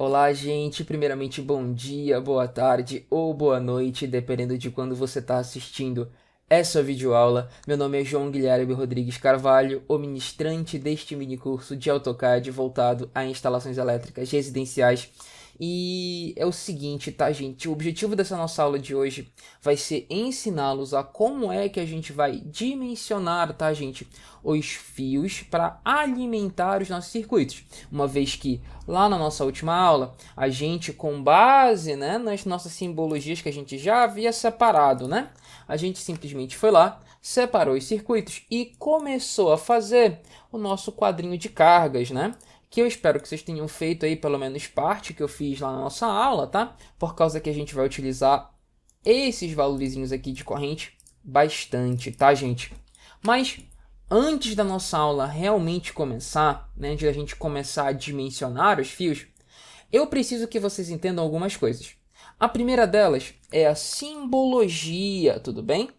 Olá, gente. Primeiramente, bom dia, boa tarde ou boa noite, dependendo de quando você está assistindo essa videoaula. Meu nome é João Guilherme Rodrigues Carvalho, o ministrante deste minicurso de AutoCAD voltado a instalações elétricas residenciais. E é o seguinte, tá, gente? O objetivo dessa nossa aula de hoje vai ser ensiná-los a como é que a gente vai dimensionar, tá, gente, os fios para alimentar os nossos circuitos. Uma vez que lá na nossa última aula, a gente, com base, né, nas nossas simbologias que a gente já havia separado, né, a gente simplesmente foi lá, separou os circuitos e começou a fazer o nosso quadrinho de cargas, né? Que eu espero que vocês tenham feito aí pelo menos parte que eu fiz lá na nossa aula, tá? Por causa que a gente vai utilizar esses valorizinhos aqui de corrente bastante, tá, gente? Mas antes da nossa aula realmente começar, né, antes da gente começar a dimensionar os fios, eu preciso que vocês entendam algumas coisas. A primeira delas é a simbologia, tudo bem?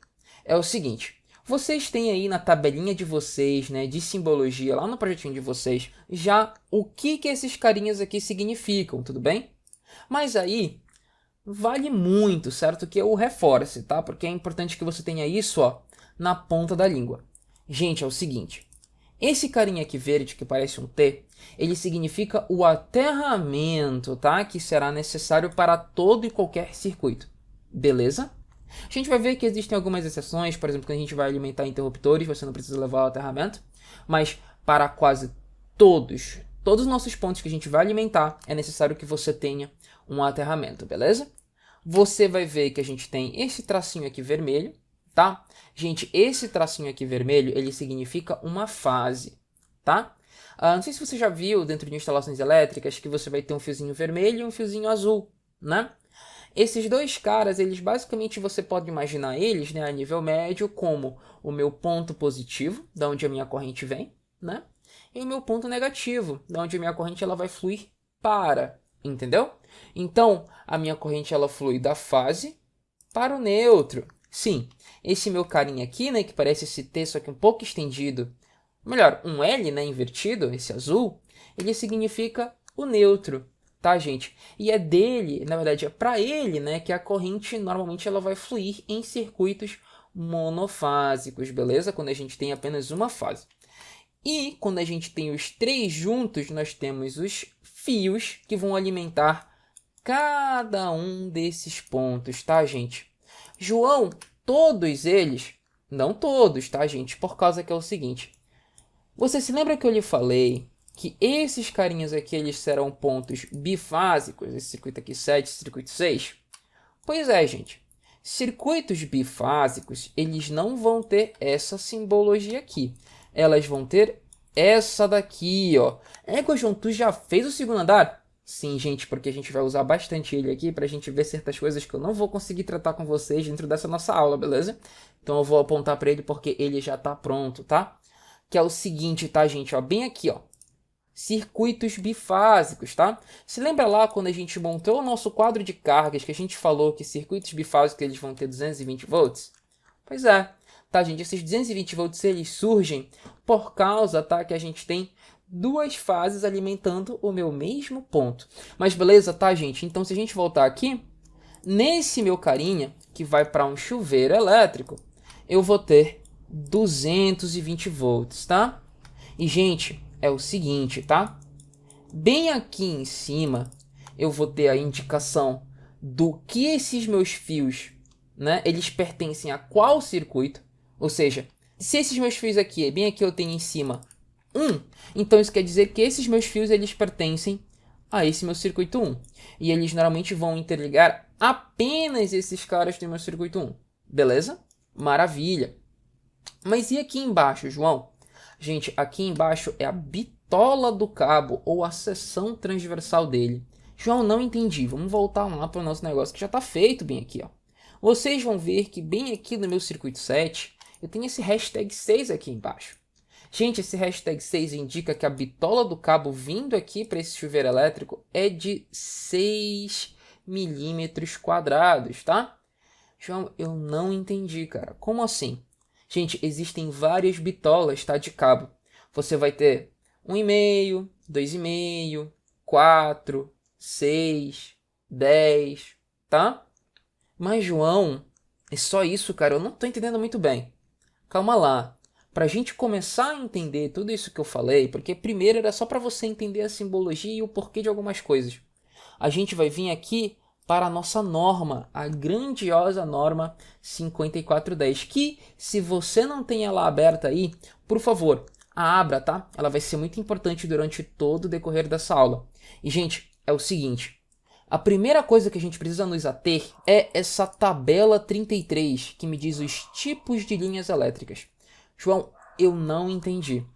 É o seguinte, vocês têm aí na tabelinha de vocês, né, de simbologia, lá no projetinho de vocês, já o que esses carinhas aqui significam, tudo bem? Mas aí, vale muito, certo? Que eu reforce, tá? Porque é importante que você tenha isso, ó, na ponta da língua. Gente, é o seguinte, esse carinha aqui verde, que parece um T, ele significa o aterramento, tá? Que será necessário para todo e qualquer circuito. Beleza? A gente vai ver que existem algumas exceções, por exemplo, quando a gente vai alimentar interruptores, você não precisa levar o aterramento, mas para quase todos os nossos pontos que a gente vai alimentar, é necessário que você tenha um aterramento, beleza? Você vai ver que a gente tem esse tracinho aqui vermelho, tá? Gente, esse tracinho aqui vermelho, ele significa uma fase, tá? Não sei se você já viu dentro de instalações elétricas que você vai ter um fiozinho vermelho e um fiozinho azul, né? Esses dois caras, eles basicamente você pode imaginar eles, né, a nível médio, como o meu ponto positivo, da onde a minha corrente vem, né? E o meu ponto negativo, da onde a minha corrente ela vai fluir para, entendeu? Então, a minha corrente ela flui da fase para o neutro. Sim, esse meu carinha aqui, né, que parece esse T, só que um pouco estendido, melhor, um L, né, invertido, esse azul, ele significa o neutro, tá, gente? E é dele, na verdade, é para ele, né, que a corrente normalmente ela vai fluir em circuitos monofásicos, beleza? Quando a gente tem apenas uma fase. E quando a gente tem os três juntos, nós temos os fios que vão alimentar cada um desses pontos, tá, gente? João, todos eles, não todos, tá, gente? Por causa que é o seguinte, você se lembra que eu lhe falei que esses carinhas aqui, eles serão pontos bifásicos, esse circuito aqui 7, esse circuito 6? Pois é, gente. Circuitos bifásicos, eles não vão ter essa simbologia aqui. Elas vão ter essa daqui, ó. João, tu já fez o segundo andar? Sim, gente, porque a gente vai usar bastante ele aqui para a gente ver certas coisas que eu não vou conseguir tratar com vocês dentro dessa nossa aula, beleza? Então eu vou apontar para ele porque ele já está pronto, tá? Que é o seguinte, tá, gente? Ó, bem aqui, ó. Circuitos bifásicos, tá? Se lembra lá quando a gente montou o nosso quadro de cargas que a gente falou que circuitos bifásicos eles vão ter 220 volts? Pois é, tá, gente? Esses 220 volts eles surgem por causa, tá, que a gente tem duas fases alimentando o meu mesmo ponto. Mas beleza, tá, gente? Então se a gente voltar aqui, nesse meu carinha, que vai para um chuveiro elétrico, eu vou ter 220 volts, tá? E, gente, é o seguinte, tá? Bem aqui em cima, eu vou ter a indicação do que esses meus fios, né? Eles pertencem a qual circuito. Ou seja, se esses meus fios aqui, bem aqui eu tenho em cima 1, então isso quer dizer que esses meus fios, eles pertencem a esse meu circuito 1. E eles normalmente vão interligar apenas esses caras do meu circuito 1. Beleza? Maravilha. Mas e aqui embaixo, João? Gente, aqui embaixo é a bitola do cabo, ou a seção transversal dele. João, não entendi. Vamos voltar lá para o nosso negócio que já está feito bem aqui, ó. Vocês vão ver que bem aqui no meu circuito 7, eu tenho esse hashtag 6 aqui embaixo. Gente, esse hashtag 6 indica que a bitola do cabo vindo aqui para esse chuveiro elétrico é de 6 milímetros quadrados, tá? João, eu não entendi, cara. Como assim? Gente, existem várias bitolas, tá, de cabo. Você vai ter 1,5, 2,5, 4, 6, 10, tá? Mas, João, é só isso, cara? Eu não tô entendendo muito bem. Calma lá. Pra gente começar a entender tudo isso que eu falei, porque primeiro era só para você entender a simbologia e o porquê de algumas coisas. A gente vai vir aqui para a nossa norma, a grandiosa norma 5410, que se você não tem ela aberta aí, por favor, a abra, tá? Ela vai ser muito importante durante todo o decorrer dessa aula. E, gente, é o seguinte, a primeira coisa que a gente precisa nos ater é essa tabela 33, que me diz os tipos de linhas elétricas. João, eu não entendi.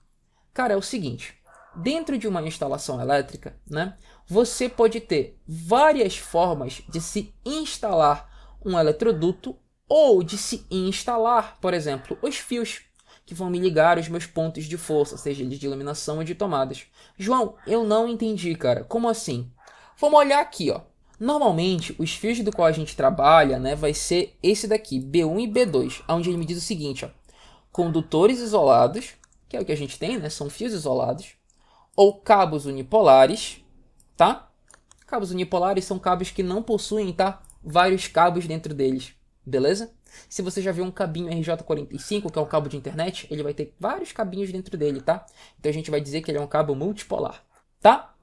Cara, é o seguinte, dentro de uma instalação elétrica, né, você pode ter várias formas de se instalar um eletroduto ou de se instalar, por exemplo, os fios que vão me ligar os meus pontos de força, seja eles de iluminação ou de tomadas. João, eu não entendi, cara. Como assim? Vamos olhar aqui, ó. Normalmente, os fios do qual a gente trabalha, né, vai ser esse daqui, B1 e B2, onde ele me diz o seguinte, ó, condutores isolados, que é o que a gente tem, né, são fios isolados, ou cabos unipolares, tá? Cabos unipolares são cabos que não possuem, tá, vários cabos dentro deles, beleza? Se você já viu um cabinho RJ45, que é um cabo de internet, ele vai ter vários cabinhos dentro dele, tá? Então a gente vai dizer que ele é um cabo multipolar, tá?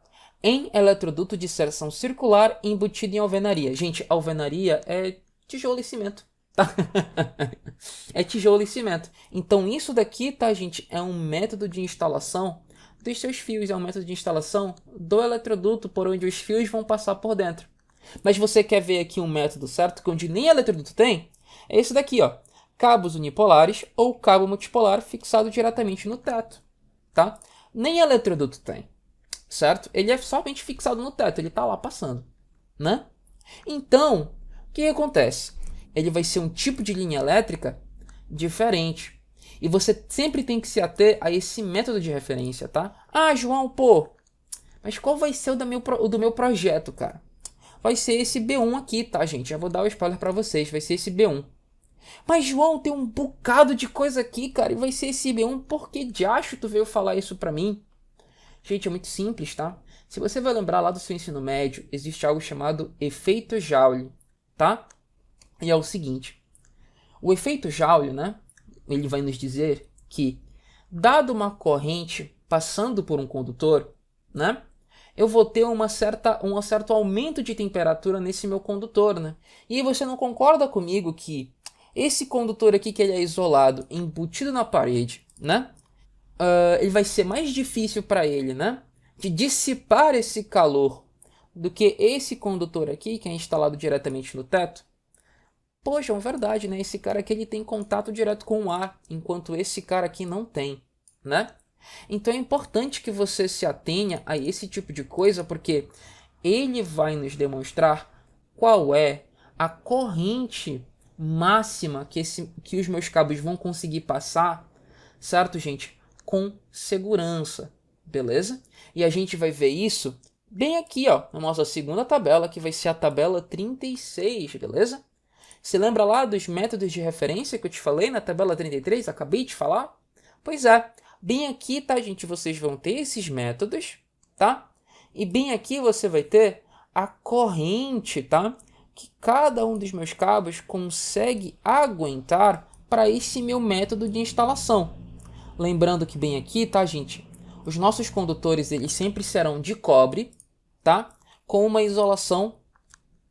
Em eletroduto de seção circular embutido em alvenaria. Gente, alvenaria é tijolo e cimento, tá? É tijolo e cimento. Então isso daqui, tá, gente, é um método de instalação dos seus fios. É um método de instalação do eletroduto por onde os fios vão passar por dentro. Mas você quer ver aqui um método certo, que onde nem eletroduto tem? É esse daqui, ó. Cabos unipolares ou cabo multipolar fixado diretamente no teto, tá? Nem eletroduto tem, certo? Ele é somente fixado no teto, ele tá lá passando, né? Então, o que acontece? Ele vai ser um tipo de linha elétrica diferente. E você sempre tem que se ater a esse método de referência, tá? Ah, João, pô, mas qual vai ser o do meu projeto, cara? Vai ser esse B1 aqui, tá, gente? Já vou dar o spoiler pra vocês, vai ser esse B1. Mas, João, tem um bocado de coisa aqui, cara, e vai ser esse B1. Por que diacho tu veio falar isso pra mim? Gente, é muito simples, tá? Se você vai lembrar lá do seu ensino médio, existe algo chamado efeito Joule, tá? E é o seguinte, o efeito Joule, né? Ele vai nos dizer que, dado uma corrente passando por um condutor, né? Eu vou ter um certo aumento de temperatura nesse meu condutor, né? E aí você não concorda comigo que esse condutor aqui, que ele é isolado, embutido na parede, né? Ele vai ser mais difícil para ele, né, de dissipar esse calor do que esse condutor aqui, que é instalado diretamente no teto? Poxa, é verdade, né? Esse cara aqui ele tem contato direto com o ar, enquanto esse cara aqui não tem, né? Então é importante que você se atenha a esse tipo de coisa, porque ele vai nos demonstrar qual é a corrente máxima que os meus cabos vão conseguir passar, certo, gente? Com segurança, beleza? E a gente vai ver isso bem aqui, ó, na nossa segunda tabela, que vai ser a tabela 36, beleza? Se lembra lá dos métodos de referência que eu te falei na tabela 33? Acabei de falar? Pois é, bem aqui, tá, gente? Vocês vão ter esses métodos, tá? E bem aqui você vai ter a corrente, tá? Que cada um dos meus cabos consegue aguentar para esse meu método de instalação. Lembrando que bem aqui, tá, gente? Os nossos condutores, eles sempre serão de cobre, tá? Com uma isolação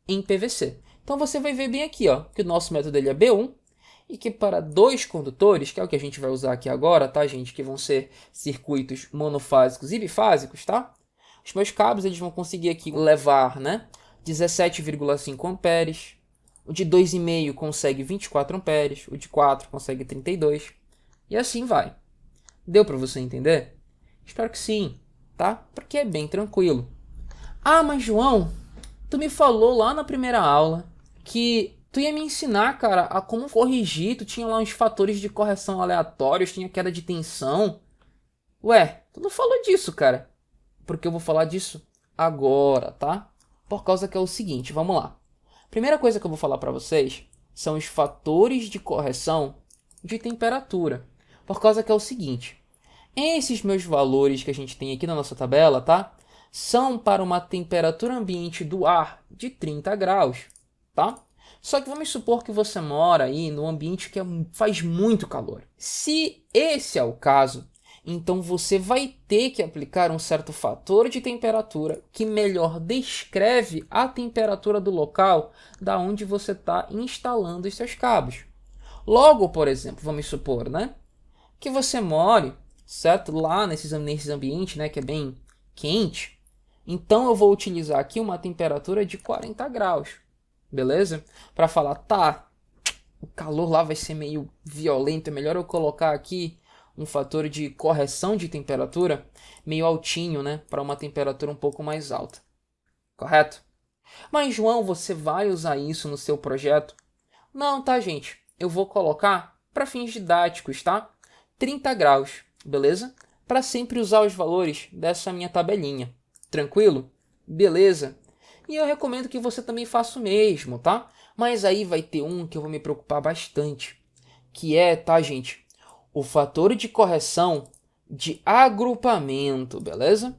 em PVC. Então você vai ver bem aqui, ó, que o nosso método ele é B1 e que para dois condutores, que é o que a gente vai usar aqui agora, tá, gente? Que vão ser circuitos monofásicos e bifásicos, tá? Os meus cabos, eles vão conseguir aqui levar, né, 17,5 amperes. O de 2,5 consegue 24 amperes. O de 4 consegue 32. E assim vai. Deu para você entender? Espero que sim, tá? Porque é bem tranquilo. Ah, mas João, tu me falou lá na primeira aula que tu ia me ensinar, cara, a como corrigir. Tu tinha lá uns fatores de correção aleatórios, tinha queda de tensão. Ué, tu não falou disso, cara. Porque eu vou falar disso agora, tá? Por causa que é o seguinte, vamos lá. Primeira coisa que eu vou falar para vocês são os fatores de correção de temperatura. Por causa que é o seguinte, esses meus valores que a gente tem aqui na nossa tabela, tá? são para uma temperatura ambiente do ar de 30 graus, tá? Só que vamos supor que você mora aí num ambiente que faz muito calor. Se esse é o caso, então você vai ter que aplicar um certo fator de temperatura que melhor descreve a temperatura do local da onde você está instalando os seus cabos. Logo, por exemplo, vamos supor, né, que você more, certo, lá nesses ambientes, né, que é bem quente. Então eu vou utilizar aqui uma temperatura de 40 graus, beleza? Para falar, tá, o calor lá vai ser meio violento, é melhor eu colocar aqui um fator de correção de temperatura meio altinho, né, para uma temperatura um pouco mais alta. Correto? Mas, João, você vai usar isso no seu projeto? Não, tá, gente? Eu vou colocar para fins didáticos, tá? 30 graus, beleza? Para sempre usar os valores dessa minha tabelinha. Tranquilo? Beleza? E eu recomendo que você também faça o mesmo, tá? Mas aí vai ter um que eu vou me preocupar bastante, que é, tá, gente? O fator de correção de agrupamento, beleza?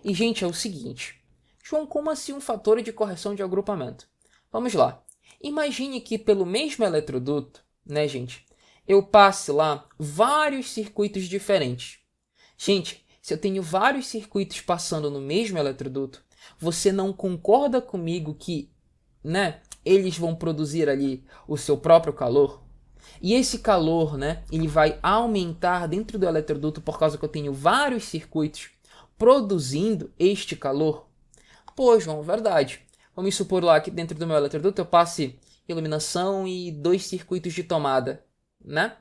E, gente, é o seguinte. João, como assim um fator de correção de agrupamento? Vamos lá. Imagine que pelo mesmo eletroduto, né, gente, eu passe lá vários circuitos diferentes. Gente, se eu tenho vários circuitos passando no mesmo eletroduto, você não concorda comigo que, né, eles vão produzir ali o seu próprio calor? E esse calor, né, ele vai aumentar dentro do eletroduto por causa que eu tenho vários circuitos produzindo este calor? Pô, João, verdade. Vamos supor lá que dentro do meu eletroduto eu passe iluminação e 2 circuitos de tomada, né?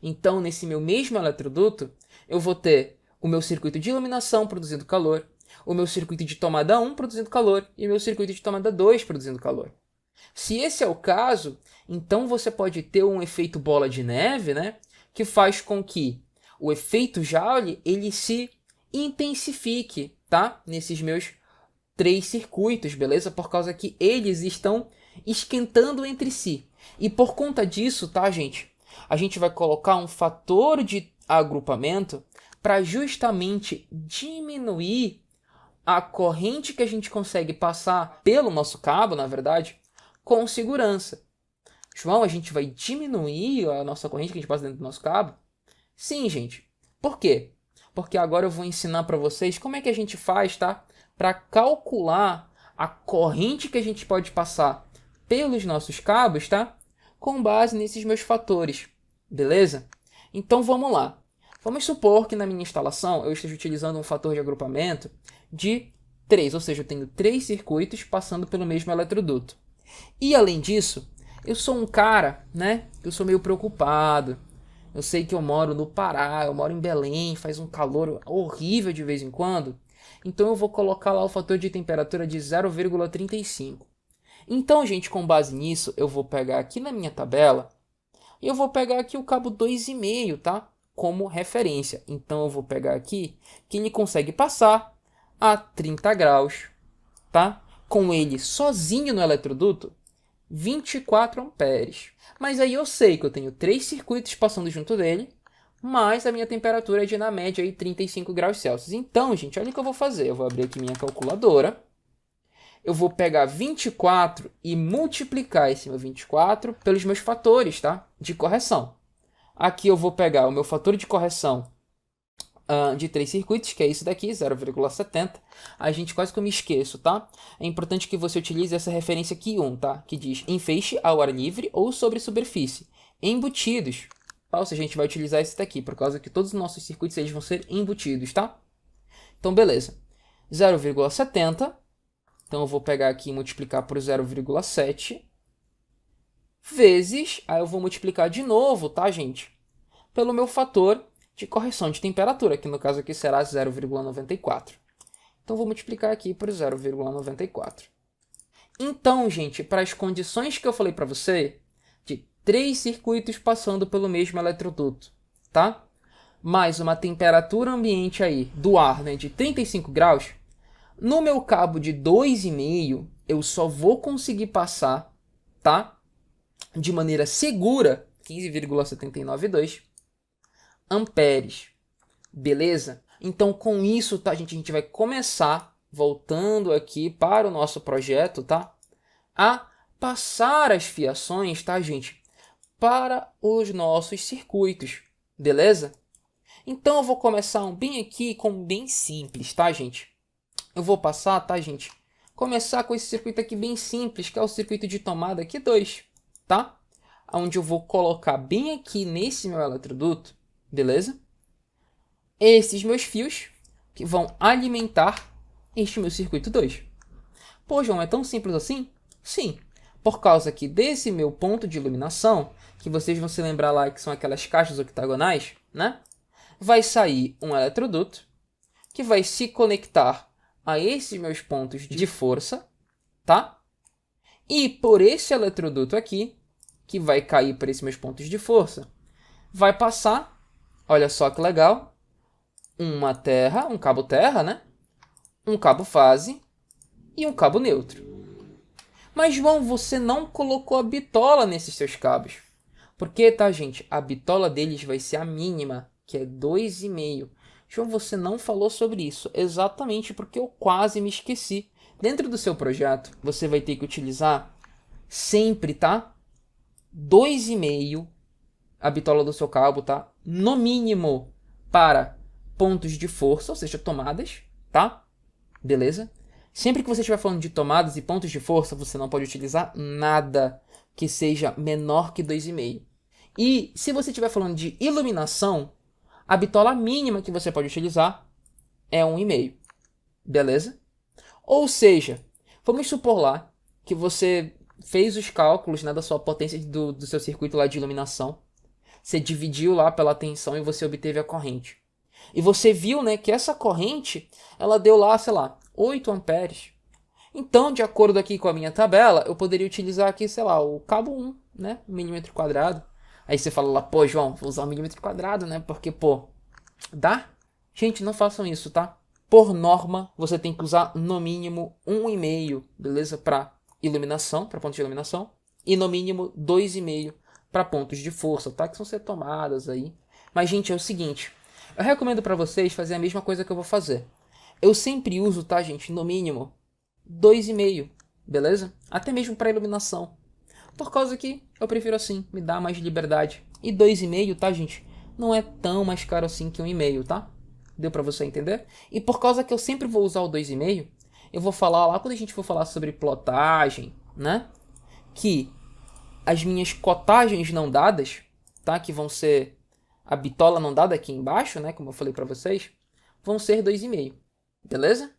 Então, nesse meu mesmo eletroduto, eu vou ter o meu circuito de iluminação produzindo calor, o meu circuito de tomada 1 produzindo calor e o meu circuito de tomada 2 produzindo calor. Se esse é o caso, então você pode ter um efeito bola de neve, né? Que faz com que o efeito Joule ele se intensifique, tá? Nesses meus 3 circuitos, beleza? Por causa que eles estão esquentando entre si. E por conta disso, tá, gente? A gente vai colocar um fator de agrupamento para justamente diminuir a corrente que a gente consegue passar pelo nosso cabo, na verdade, com segurança. João, a gente vai diminuir a nossa corrente que a gente passa dentro do nosso cabo? Sim, gente. Por quê? Porque agora eu vou ensinar para vocês como é que a gente faz, tá? Para calcular a corrente que a gente pode passar pelos nossos cabos, tá? Com base nesses meus fatores, beleza? Então vamos lá. Vamos supor que na minha instalação eu esteja utilizando um fator de agrupamento de 3, ou seja, eu tenho 3 circuitos passando pelo mesmo eletroduto. E além disso, eu sou um cara, né? Eu sou meio preocupado. Eu sei que eu moro no Pará, eu moro em Belém, faz um calor horrível de vez em quando. Então eu vou colocar lá o fator de temperatura de 0,35. Então, gente, com base nisso, eu vou pegar aqui na minha tabela e eu vou pegar aqui o cabo 2,5, tá? Como referência. Então eu vou pegar aqui que ele consegue passar a 30 graus, tá? Com ele sozinho no eletroduto, 24 amperes. Mas aí eu sei que eu tenho 3 circuitos passando junto dele, mas a minha temperatura é de, na média, aí, 35 graus Celsius. Então, gente, olha o que eu vou fazer. Eu vou abrir aqui minha calculadora. Eu vou pegar 24 e multiplicar esse meu 24 pelos meus fatores, tá? De correção. Aqui eu vou pegar o meu fator de correção de 3 circuitos, que é isso daqui, 0,70. A gente quase que eu me esqueço, tá? É importante que você utilize essa referência aqui 1, tá? Que diz em feixe ao ar livre ou sobre superfície. Embutidos. Ou seja, a gente vai utilizar esse daqui, por causa que todos os nossos circuitos eles vão ser embutidos, tá? Então, beleza. 0,70. Então, eu vou pegar aqui e multiplicar por 0,7. Vezes, aí eu vou multiplicar de novo, tá, gente? Pelo meu fator de correção de temperatura, que no caso aqui será 0,94. Então, vou multiplicar aqui por 0,94. Então, gente, para as condições que eu falei para você, de 3 circuitos passando pelo mesmo eletroduto, tá? Mais uma temperatura ambiente aí do ar, né, de 35 graus, no meu cabo de 2,5, eu só vou conseguir passar, tá? De maneira segura, 15,792 amperes. Beleza? Então, com isso, tá, gente, a gente vai começar voltando aqui para o nosso projeto, tá? A passar as fiações, tá, gente? Para os nossos circuitos, beleza? Então eu vou começar bem aqui com bem simples, tá, gente? Eu vou passar, tá, gente? Começar com esse circuito aqui bem simples, que é o circuito de tomada aqui 2, tá? Onde eu vou colocar bem aqui nesse meu eletroduto, beleza? Esses meus fios que vão alimentar este meu circuito 2. Pô, João, é tão simples assim? Sim, por causa aqui desse meu ponto de iluminação, que vocês vão se lembrar lá que são aquelas caixas octagonais, né? Vai sair um eletroduto que vai se conectar a esses meus pontos de força, tá? E por esse eletroduto aqui, que vai cair por esses meus pontos de força, vai passar, olha só que legal, um cabo terra, né? Um cabo fase e um cabo neutro. Mas, João, você não colocou a bitola nesses seus cabos. Porque, tá, gente? A bitola deles vai ser a mínima, que é 2,5. João, você não falou sobre isso. Exatamente porque eu quase me esqueci. Dentro do seu projeto, você vai ter que utilizar sempre, tá? 2,5 a bitola do seu cabo, tá? No mínimo para pontos de força, ou seja, tomadas, tá? Beleza? Sempre que você estiver falando de tomadas e pontos de força, você não pode utilizar nada que seja menor que 2,5. E se você estiver falando de iluminação, a bitola mínima que você pode utilizar é 1,5. Beleza? Ou seja, vamos supor lá que você fez os cálculos, né, da sua potência do seu circuito lá de iluminação. Você dividiu lá pela tensão e você obteve a corrente. E você viu, né, que essa corrente, ela deu lá, sei lá, 8 amperes. Então, de acordo aqui com a minha tabela, eu poderia utilizar aqui, sei lá, o cabo 1, né, 1 milímetro quadrado. Aí você fala lá, pô, João, vou usar 1 milímetro quadrado, né, porque, pô, dá? Gente, não façam isso, tá? Por norma, você tem que usar no mínimo 1,5, beleza? Para iluminação, para pontos de iluminação. E no mínimo 2,5 para pontos de força, tá? Que são ser tomadas aí. Mas, gente, é o seguinte. Eu recomendo para vocês fazer a mesma coisa que eu vou fazer. Eu sempre uso, tá, gente? No mínimo 2,5, beleza? Até mesmo para iluminação. Por causa que eu prefiro assim, me dá mais liberdade. E 2,5, tá, gente? Não é tão mais caro assim que 1,5, tá? Deu pra você entender? E por causa que eu sempre vou usar o 2,5, eu vou falar lá, quando a gente for falar sobre plotagem, né? Que as minhas cotagens não dadas, tá? Que vão ser a bitola não dada aqui embaixo, né? Como eu falei pra vocês, vão ser 2,5. Beleza?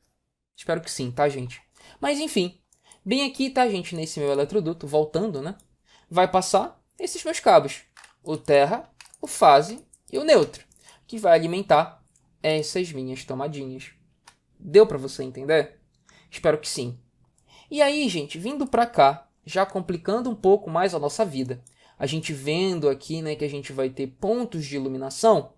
Espero que sim, tá, gente? Mas enfim, bem aqui, tá, gente? Nesse meu eletroduto, voltando, né? Vai passar esses meus cabos. O terra, o fase e o neutro. Que vai alimentar essas minhas tomadinhas. Deu para você entender? Espero que sim. E aí, gente, vindo para cá, já complicando um pouco mais a nossa vida, a gente vendo aqui, né, que a gente vai ter pontos de iluminação,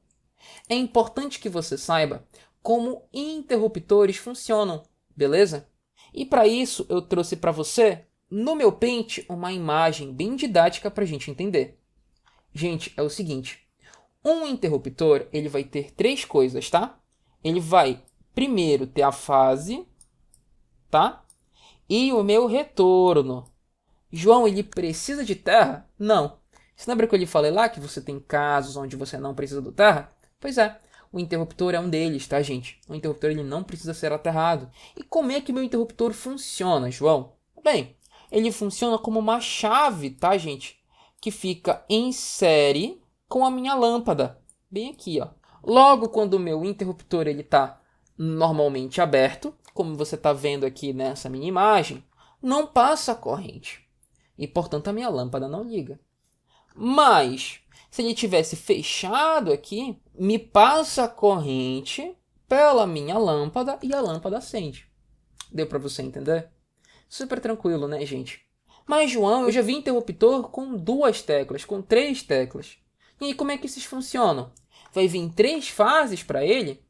é importante que você saiba como interruptores funcionam, beleza? E para isso eu trouxe para você, no meu Paint, uma imagem bem didática para a gente entender. Gente, é o seguinte. Um interruptor, ele vai ter 3 coisas, tá? Ele vai, primeiro, ter a fase, tá? E o meu retorno. João, ele precisa de terra? Não. Você lembra que eu lhe falei lá que você tem casos onde você não precisa do terra? Pois é, o interruptor é um deles, tá, gente? O interruptor, ele não precisa ser aterrado. E como é que o meu interruptor funciona, João? Bem, ele funciona como uma chave, tá, gente? Que fica em série com a minha lâmpada, bem aqui, ó. Logo, quando o meu interruptor ele está normalmente aberto, como você está vendo aqui nessa minha imagem, não passa a corrente. E, portanto, a minha lâmpada não liga. Mas, se ele tivesse fechado aqui, me passa a corrente pela minha lâmpada e a lâmpada acende. Deu para você entender? Super tranquilo, né, gente? Mas, João, eu já vi interruptor com 2 teclas, com 3 teclas. E aí, como é que esses funcionam? Vai vir 3 fases para ele?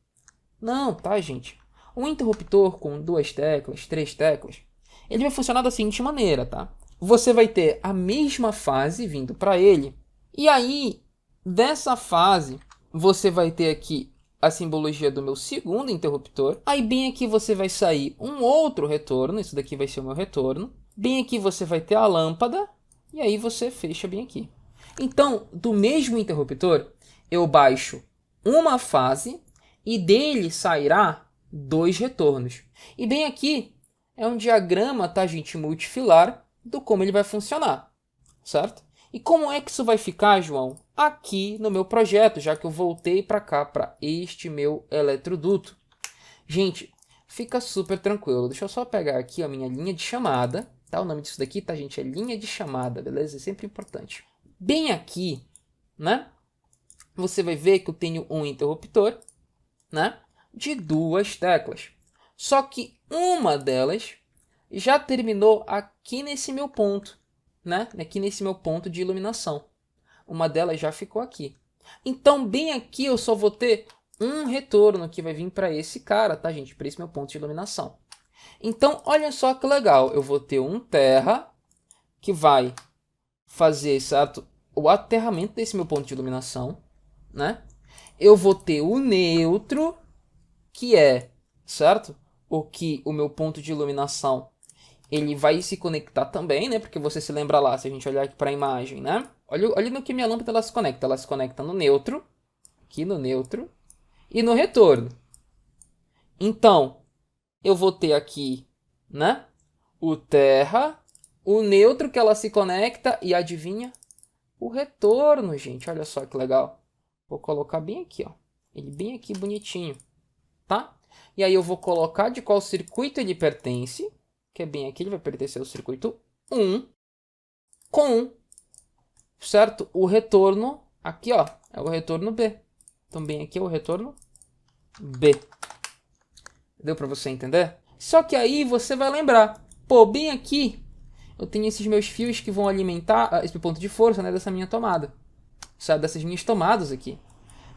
Não, tá, gente? Um interruptor com 2 teclas, 3 teclas, ele vai funcionar da seguinte maneira, tá? Você vai ter a mesma fase vindo para ele, e aí, dessa fase, você vai ter aqui a simbologia do meu segundo interruptor. Aí bem aqui você vai sair um outro retorno, isso daqui vai ser o meu retorno. Bem aqui você vai ter a lâmpada, e aí você fecha bem aqui. Então, do mesmo interruptor, eu baixo uma fase e dele sairá 2 retornos. E bem aqui é um diagrama, tá, gente, multifilar do como ele vai funcionar, certo? E como é que isso vai ficar, João? Aqui no meu projeto, já que eu voltei para cá, para este meu eletroduto. Gente, fica super tranquilo. Deixa eu só pegar aqui a minha linha de chamada, tá? O nome disso daqui, tá, gente? É linha de chamada, beleza? É sempre importante. Bem aqui, né? Você vai ver que eu tenho um interruptor, né? De 2 teclas. Só que uma delas já terminou aqui nesse meu ponto, né? Aqui nesse meu ponto de iluminação. Uma delas já ficou aqui. Então, bem aqui eu só vou ter um retorno que vai vir para esse cara, tá, gente? Para esse meu ponto de iluminação. Então, olha só que legal. Eu vou ter um terra que vai fazer, certo, o aterramento desse meu ponto de iluminação, né? Eu vou ter o neutro, que é, certo? O meu ponto de iluminação ele vai se conectar também, né? Porque você se lembra lá, se a gente olhar aqui para a imagem, né? Olha no que minha lâmpada ela se conecta. Ela se conecta no neutro, aqui no neutro, e no retorno. Então, eu vou ter aqui, né? O terra, o neutro que ela se conecta e adivinha? O retorno, gente. Olha só que legal. Vou colocar bem aqui, ó. Ele bem aqui bonitinho, tá? E aí eu vou colocar de qual circuito ele pertence, que é bem aqui, ele vai pertencer ao circuito 1, com, certo? O retorno, aqui ó, é o retorno B. Então bem aqui é o retorno B. Deu para você entender? Só que aí você vai lembrar, pô, bem aqui eu tenho esses meus fios que vão alimentar esse ponto de força, né, dessa minha tomada. Sabe, dessas minhas tomadas aqui.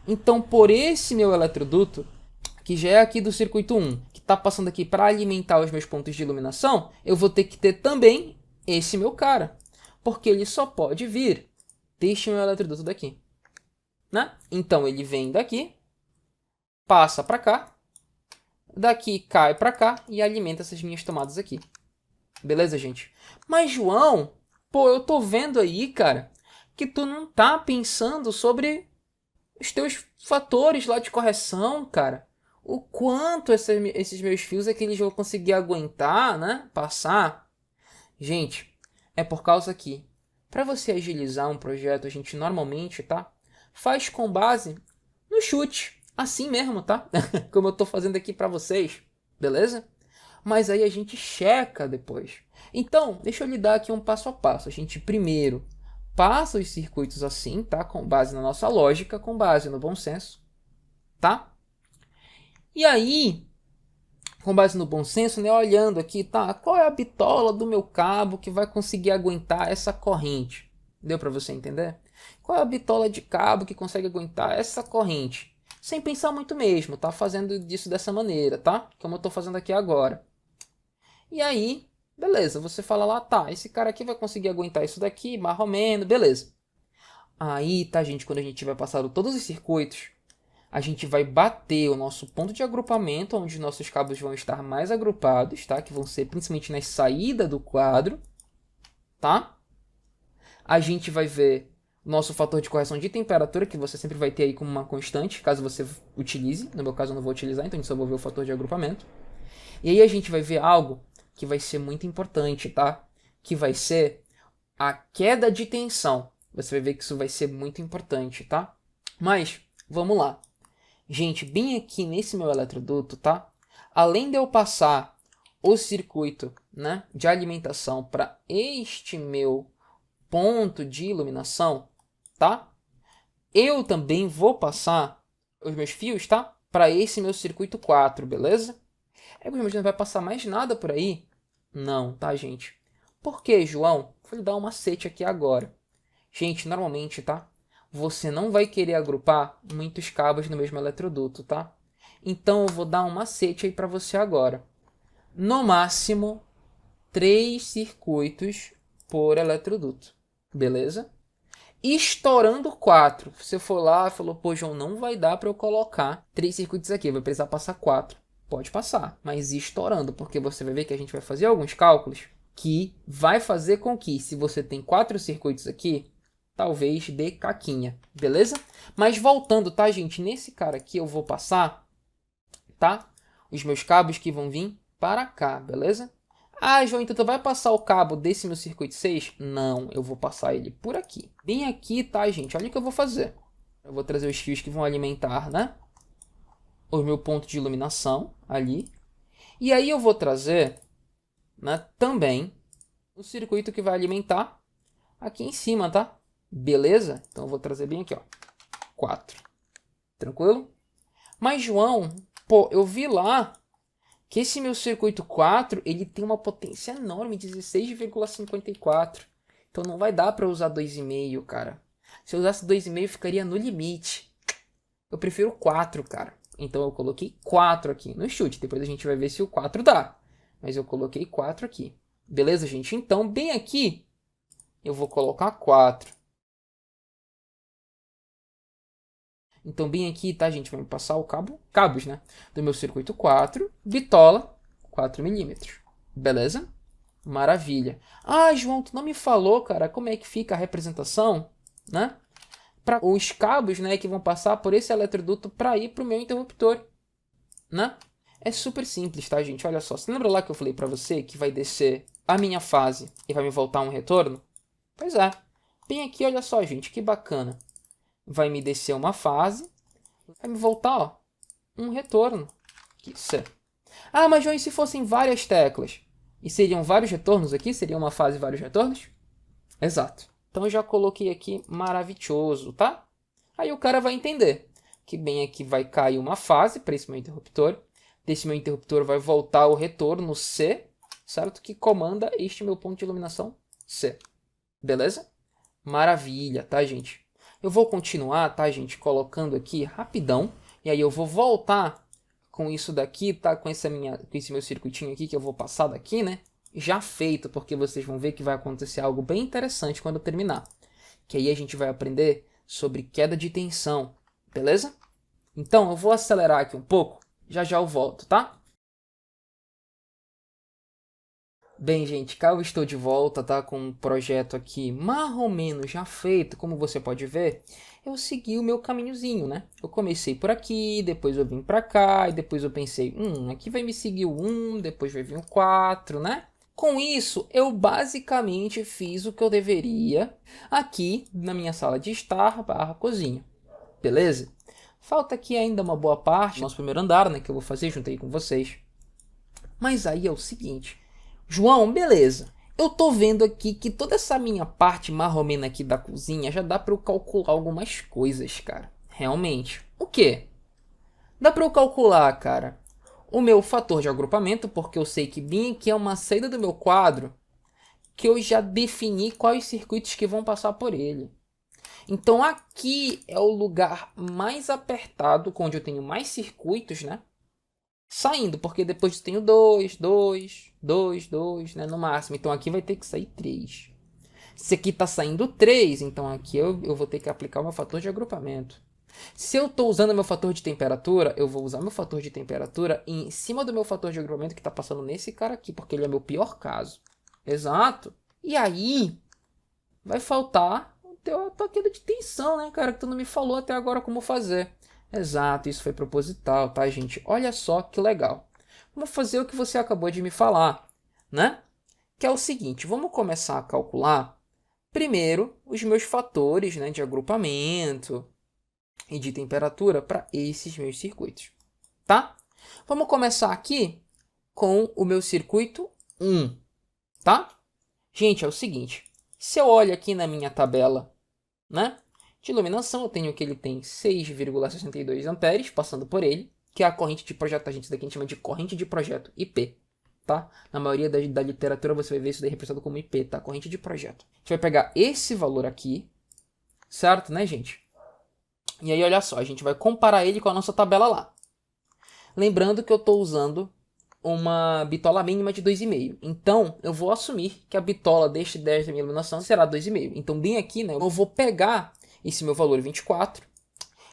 Então por esse meu eletroduto, que já é aqui do circuito 1, que está passando aqui para alimentar os meus pontos de iluminação, eu vou ter que ter também esse meu cara. Porque ele só pode vir deste meu eletroduto daqui, né? Então ele vem daqui, passa para cá, daqui cai para cá e alimenta essas minhas tomadas aqui. Beleza, gente? Mas, João, pô, eu tô vendo aí, cara, que tu não tá pensando sobre os teus fatores lá de correção, cara. O quanto esses meus fios é que eles vão conseguir aguentar, né? Passar. Gente, é por causa que, para você agilizar um projeto, a gente normalmente, tá? Faz com base no chute. Assim mesmo, tá? Como eu tô fazendo aqui para vocês. Beleza? Mas aí a gente checa depois. Então, deixa eu lhe dar aqui um passo a passo. A gente primeiro passa os circuitos assim, tá? Com base na nossa lógica, com base no bom senso, tá? E aí, com base no bom senso, né, olhando aqui, tá? Qual é a bitola do meu cabo que vai conseguir aguentar essa corrente? Deu para você entender? Qual é a bitola de cabo que consegue aguentar essa corrente? Sem pensar muito mesmo, tá? Fazendo disso dessa maneira, tá? Como eu tô fazendo aqui agora. E aí, beleza, você fala lá, tá, esse cara aqui vai conseguir aguentar isso daqui, mais ou menos, beleza. Aí, tá, gente, quando a gente tiver passado todos os circuitos, a gente vai bater o nosso ponto de agrupamento, onde nossos cabos vão estar mais agrupados, tá? Que vão ser principalmente na saída do quadro, tá? A gente vai ver o nosso fator de correção de temperatura, que você sempre vai ter aí como uma constante, caso você utilize. No meu caso eu não vou utilizar, então a gente só vai ver o fator de agrupamento. E aí a gente vai ver algo que vai ser muito importante, tá? Que vai ser a queda de tensão. Você vai ver que isso vai ser muito importante, tá? Mas, vamos lá. Gente, bem aqui nesse meu eletroduto, tá? Além de eu passar o circuito, né, de alimentação para este meu ponto de iluminação, tá? Eu também vou passar os meus fios, tá? Para esse meu circuito 4, beleza? É, mas não vai passar mais nada por aí? Não, tá, gente? Por quê, João? Vou lhe dar um macete aqui agora. Gente, normalmente, tá? Você não vai querer agrupar muitos cabos no mesmo eletroduto, tá? Então eu vou dar um macete aí para você agora. No máximo, 3 circuitos por eletroduto, beleza? estourando 4. Você for lá e falou, pô, João, não vai dar para eu colocar 3 circuitos aqui, vai precisar passar 4. Pode passar, mas estourando, porque você vai ver que a gente vai fazer alguns cálculos que vai fazer com que, se você tem 4 circuitos aqui, talvez dê caquinha, beleza? Mas voltando, tá, gente? Nesse cara aqui eu vou passar, tá? Os meus cabos que vão vir para cá, beleza? Ah, João, então tu vai passar o cabo desse meu circuito 6? Não, eu vou passar ele por aqui. Bem aqui, tá, gente? Olha o que eu vou fazer. Eu vou trazer os fios que vão alimentar, né? O meu ponto de iluminação ali. E aí eu vou trazer, né, também o circuito que vai alimentar aqui em cima, tá? Beleza? Então eu vou trazer bem aqui, ó. 4. Tranquilo? Mas, João, pô, eu vi lá que esse meu circuito 4, ele tem uma potência enorme, 16,54. Então não vai dar para usar 2,5, cara. Se eu usasse 2,5, ficaria no limite. Eu prefiro 4, cara. Então eu coloquei 4 aqui no chute. Depois a gente vai ver se o 4 dá. Mas eu coloquei 4 aqui. Beleza, gente? Então, bem aqui, eu vou colocar 4. Então, bem aqui, tá, gente? Vai me passar o cabos, né? Do meu circuito 4, bitola, 4 milímetros. Beleza? Maravilha. Ah, João, tu não me falou, cara, como é que fica a representação, né? Para os cabos, né, que vão passar por esse eletroduto para ir para o meu interruptor, né? É super simples, tá, gente? Olha só, você lembra lá que eu falei para você que vai descer a minha fase e vai me voltar um retorno? Pois é. Bem aqui, olha só, gente, que bacana. Vai me descer uma fase, vai me voltar, ó, um retorno. Isso é. Ah, mas João, e se fossem várias teclas? E seriam vários retornos aqui? Seria uma fase e vários retornos? Exato. Então eu já coloquei aqui maravilhoso, tá? Aí o cara vai entender que bem aqui vai cair uma fase para esse meu interruptor. Desse meu interruptor vai voltar o retorno C, certo? Que comanda este meu ponto de iluminação C. Beleza? Maravilha, tá, gente? Eu vou continuar, tá, gente, colocando aqui rapidão. E aí eu vou voltar com isso daqui, tá? Com esse meu circuitinho aqui que eu vou passar daqui, né? Já feito, porque vocês vão ver que vai acontecer algo bem interessante quando eu terminar. Que aí a gente vai aprender sobre queda de tensão, beleza? Então, eu vou acelerar aqui um pouco, já já eu volto, tá? Bem, gente, cá eu estou de volta, tá? Com um projeto aqui mais ou menos já feito, como você pode ver. Eu segui o meu caminhozinho, né? Eu comecei por aqui, depois eu vim pra cá, e depois eu pensei, aqui vai me seguir o 1, depois vai vir o 4, né? Com isso, eu basicamente fiz o que eu deveria aqui na minha sala de estar / cozinha, beleza? Falta aqui ainda uma boa parte, nosso primeiro andar, né, que eu vou fazer junto aí com vocês. Mas aí é o seguinte, João, beleza, eu tô vendo aqui que toda essa minha parte marromena aqui da cozinha já dá para eu calcular algumas coisas, cara, realmente. O quê? Dá para eu calcular, cara, o meu fator de agrupamento, porque eu sei que bem aqui é uma saída do meu quadro, que eu já defini quais circuitos que vão passar por ele. Então aqui é o lugar mais apertado, onde eu tenho mais circuitos, né? Saindo, porque depois eu tenho 2, 2, 2, 2, né? No máximo. Então aqui vai ter que sair 3. Se aqui está saindo 3, então aqui eu vou ter que aplicar o meu fator de agrupamento. Se eu estou usando meu fator de temperatura, eu vou usar meu fator de temperatura em cima do meu fator de agrupamento que está passando nesse cara aqui, porque ele é meu pior caso. Exato. E aí, vai faltar a tua queda de tensão, né, cara? Que tu não me falou até agora como fazer. Exato, isso foi proposital, tá, gente? Olha só que legal. Vamos fazer o que você acabou de me falar, né? Que é o seguinte, vamos começar a calcular primeiro os meus fatores, né, de agrupamento e de temperatura para esses meus circuitos, tá? Vamos começar aqui com o meu circuito 1, tá? Gente, é o seguinte, se eu olho aqui na minha tabela, né, de iluminação, eu tenho que ele tem 6,62 amperes passando por ele, que é a corrente de projeto, a gente daqui a gente chama de corrente de projeto, IP, tá? Na maioria da literatura você vai ver isso daí representado como IP, tá? Corrente de projeto. A gente vai pegar esse valor aqui, certo, né, gente? E aí, olha só, a gente vai comparar ele com a nossa tabela lá. Lembrando que eu estou usando uma bitola mínima de 2,5. Então, eu vou assumir que a bitola deste 10 da minha iluminação será 2,5. Então, bem aqui, né, eu vou pegar esse meu valor 24,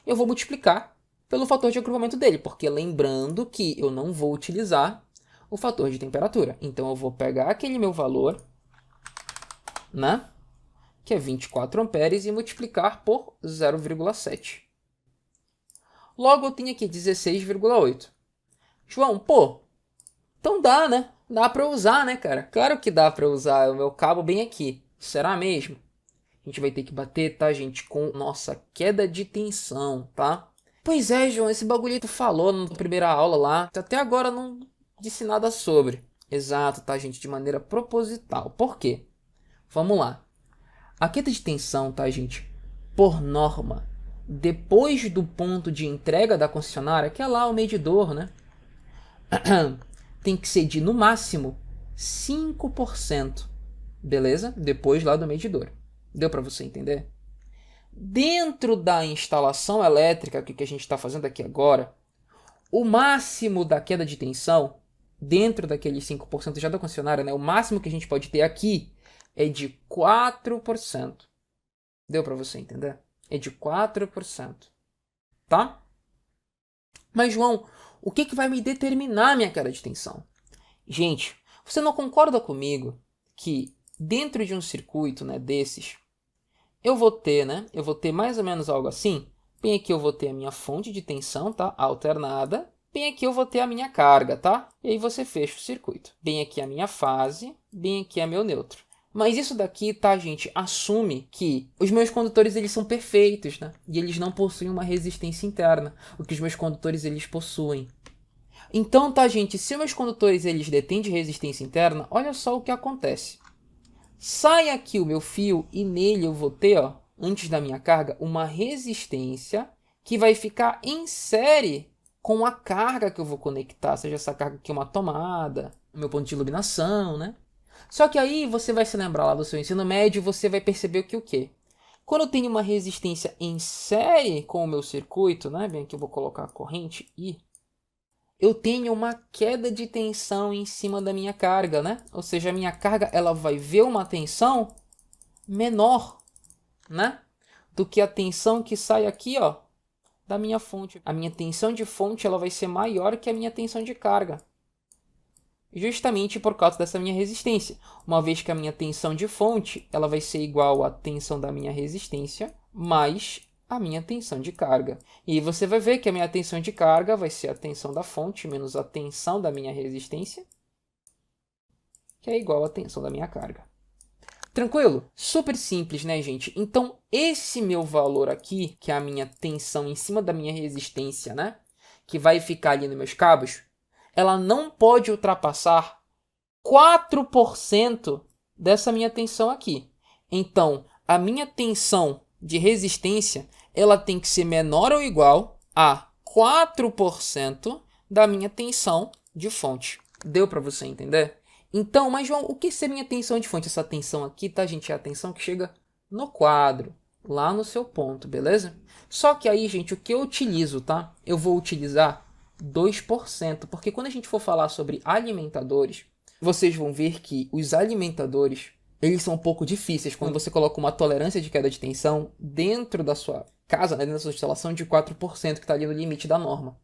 eu vou multiplicar pelo fator de agrupamento dele, porque lembrando que eu não vou utilizar o fator de temperatura. Então, eu vou pegar aquele meu valor, né, que é 24 amperes, e multiplicar por 0,7. Logo, eu tenho aqui 16,8. João, pô, então dá, né? Dá pra usar, né, cara? Claro que dá pra usar o meu cabo bem aqui. Será mesmo? A gente vai ter que bater, tá, gente, com nossa queda de tensão, tá? Pois é, João, esse bagulho tu falou na primeira aula lá, até agora não disse nada sobre. Exato, tá, gente, de maneira proposital. Por quê? Vamos lá. A queda de tensão, tá, gente, por norma, depois do ponto de entrega da concessionária, que é lá o medidor, né? Tem que ser de, no máximo, 5%. Beleza? Depois lá do medidor. Deu para você entender? Dentro da instalação elétrica, que a gente está fazendo aqui agora, o máximo da queda de tensão, dentro daqueles 5% já da concessionária, né, o máximo que a gente pode ter aqui é de 4%. Deu para você entender? É de 4%. Tá? Mas, João, o que vai me determinar a minha queda de tensão? Gente, você não concorda comigo que dentro de um circuito, né, desses, eu vou ter mais ou menos algo assim? Bem aqui eu vou ter a minha fonte de tensão, tá? Alternada. Bem aqui eu vou ter a minha carga, tá? E aí você fecha o circuito. Bem aqui a minha fase, bem aqui é meu neutro. Mas isso daqui, tá, gente, assume que os meus condutores, eles são perfeitos, né? E eles não possuem uma resistência interna, o que os meus condutores, eles possuem. Então, tá, gente, se meus condutores, eles detêm de resistência interna, olha só o que acontece. Sai aqui o meu fio e nele eu vou ter, ó, antes da minha carga, uma resistência que vai ficar em série com a carga que eu vou conectar, seja essa carga aqui uma tomada, o meu ponto de iluminação, né? Só que aí você vai se lembrar lá do seu ensino médio e você vai perceber que o quê? Quando eu tenho uma resistência em série com o meu circuito, né? Bem aqui eu vou colocar a corrente I. Eu tenho uma queda de tensão em cima da minha carga, né? Ou seja, a minha carga ela vai ver uma tensão menor, né? Do que a tensão que sai aqui, ó, da minha fonte. A minha tensão de fonte ela vai ser maior que a minha tensão de carga. Justamente por causa dessa minha resistência. Uma vez que a minha tensão de fonte ela vai ser igual à tensão da minha resistência mais a minha tensão de carga. E você vai ver que a minha tensão de carga vai ser a tensão da fonte menos a tensão da minha resistência, que é igual à tensão da minha carga. Tranquilo? Super simples, né, gente? Então, esse meu valor aqui, que é a minha tensão em cima da minha resistência, né? Que vai ficar ali nos meus cabos, ela não pode ultrapassar 4% dessa minha tensão aqui. Então, a minha tensão de resistência, ela tem que ser menor ou igual a 4% da minha tensão de fonte. Deu para você entender? Então, mas João, o que seria minha tensão de fonte? Essa tensão aqui, tá, gente? É a tensão que chega no quadro, lá no seu ponto, beleza? Só que aí, gente, o que eu utilizo, tá? Eu vou utilizar 2%, porque quando a gente for falar sobre alimentadores, vocês vão ver que os alimentadores, eles são um pouco difíceis quando você coloca uma tolerância de queda de tensão dentro da sua casa, né, dentro da sua instalação de 4%, que está ali no limite da norma.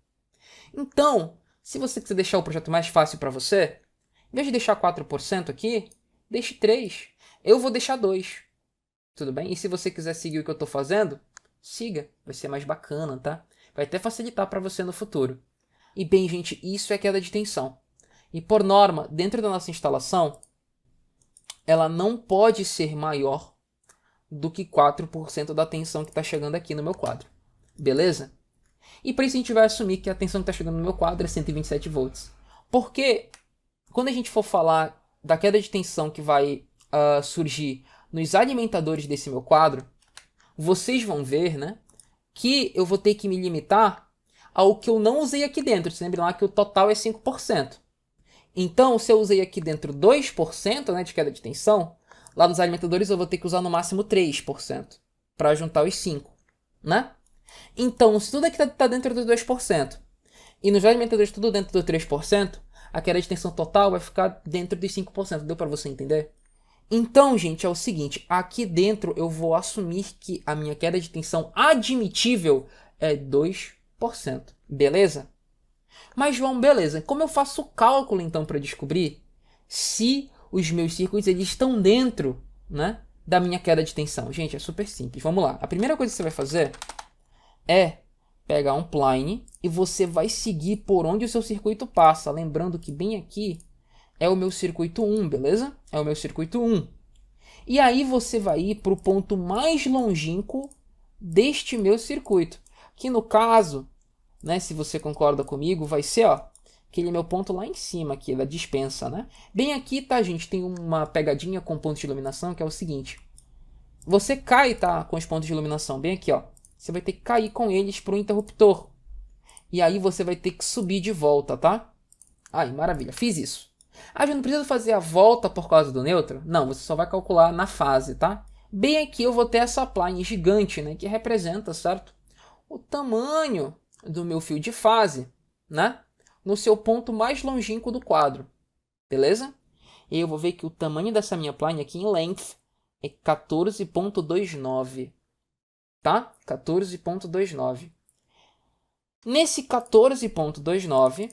Então, se você quiser deixar o projeto mais fácil para você, em vez de deixar 4% aqui, deixe 3%. Eu vou deixar 2%. Tudo bem? E se você quiser seguir o que eu estou fazendo, siga. Vai ser mais bacana, tá? Vai até facilitar para você no futuro. E bem, gente, isso é queda de tensão. E por norma, dentro da nossa instalação, ela não pode ser maior do que 4% da tensão que está chegando aqui no meu quadro. Beleza? E para isso a gente vai assumir que a tensão que está chegando no meu quadro é 127 volts. Porque quando a gente for falar da queda de tensão que vai surgir nos alimentadores desse meu quadro, vocês vão ver, né, que eu vou ter que me limitar ao que eu não usei aqui dentro. Você lembra lá que o total é 5%. Então, se eu usei aqui dentro 2%, né, de queda de tensão, lá nos alimentadores eu vou ter que usar no máximo 3% para juntar os 5%. Né? Então, se tudo aqui está dentro dos 2%, e nos alimentadores tudo dentro do 3%, a queda de tensão total vai ficar dentro dos 5%. Deu para você entender? Então, gente, é o seguinte, aqui dentro eu vou assumir que a minha queda de tensão admitível é 2%, beleza? Mas, João, beleza, como eu faço o cálculo então para descobrir se os meus circuitos eles estão dentro, né, da minha queda de tensão? Gente, é super simples, vamos lá. A primeira coisa que você vai fazer é pegar um plane e você vai seguir por onde o seu circuito passa, lembrando que bem aqui é o meu circuito 1, beleza? É o meu circuito 1. E aí você vai ir para o ponto mais longínquo deste meu circuito. Que no caso, né, se você concorda comigo, vai ser aquele meu ponto lá em cima, aqui, da dispensa. Né? Bem aqui, tá, gente, tem uma pegadinha com pontos de iluminação, que é o seguinte. Você cai, tá, com os pontos de iluminação, bem aqui, ó. Você vai ter que cair com eles para o interruptor. E aí você vai ter que subir de volta, tá? Aí, maravilha, fiz isso. Ah, já não precisa fazer a volta por causa do nêutron? Não, você só vai calcular na fase, tá? Bem aqui eu vou ter essa plane gigante, né? Que representa, certo? O tamanho do meu fio de fase, né? No seu ponto mais longínquo do quadro. Beleza? E eu vou ver que o tamanho dessa minha plane aqui em length é 14.29. Tá? 14.29. Nesse 14.29...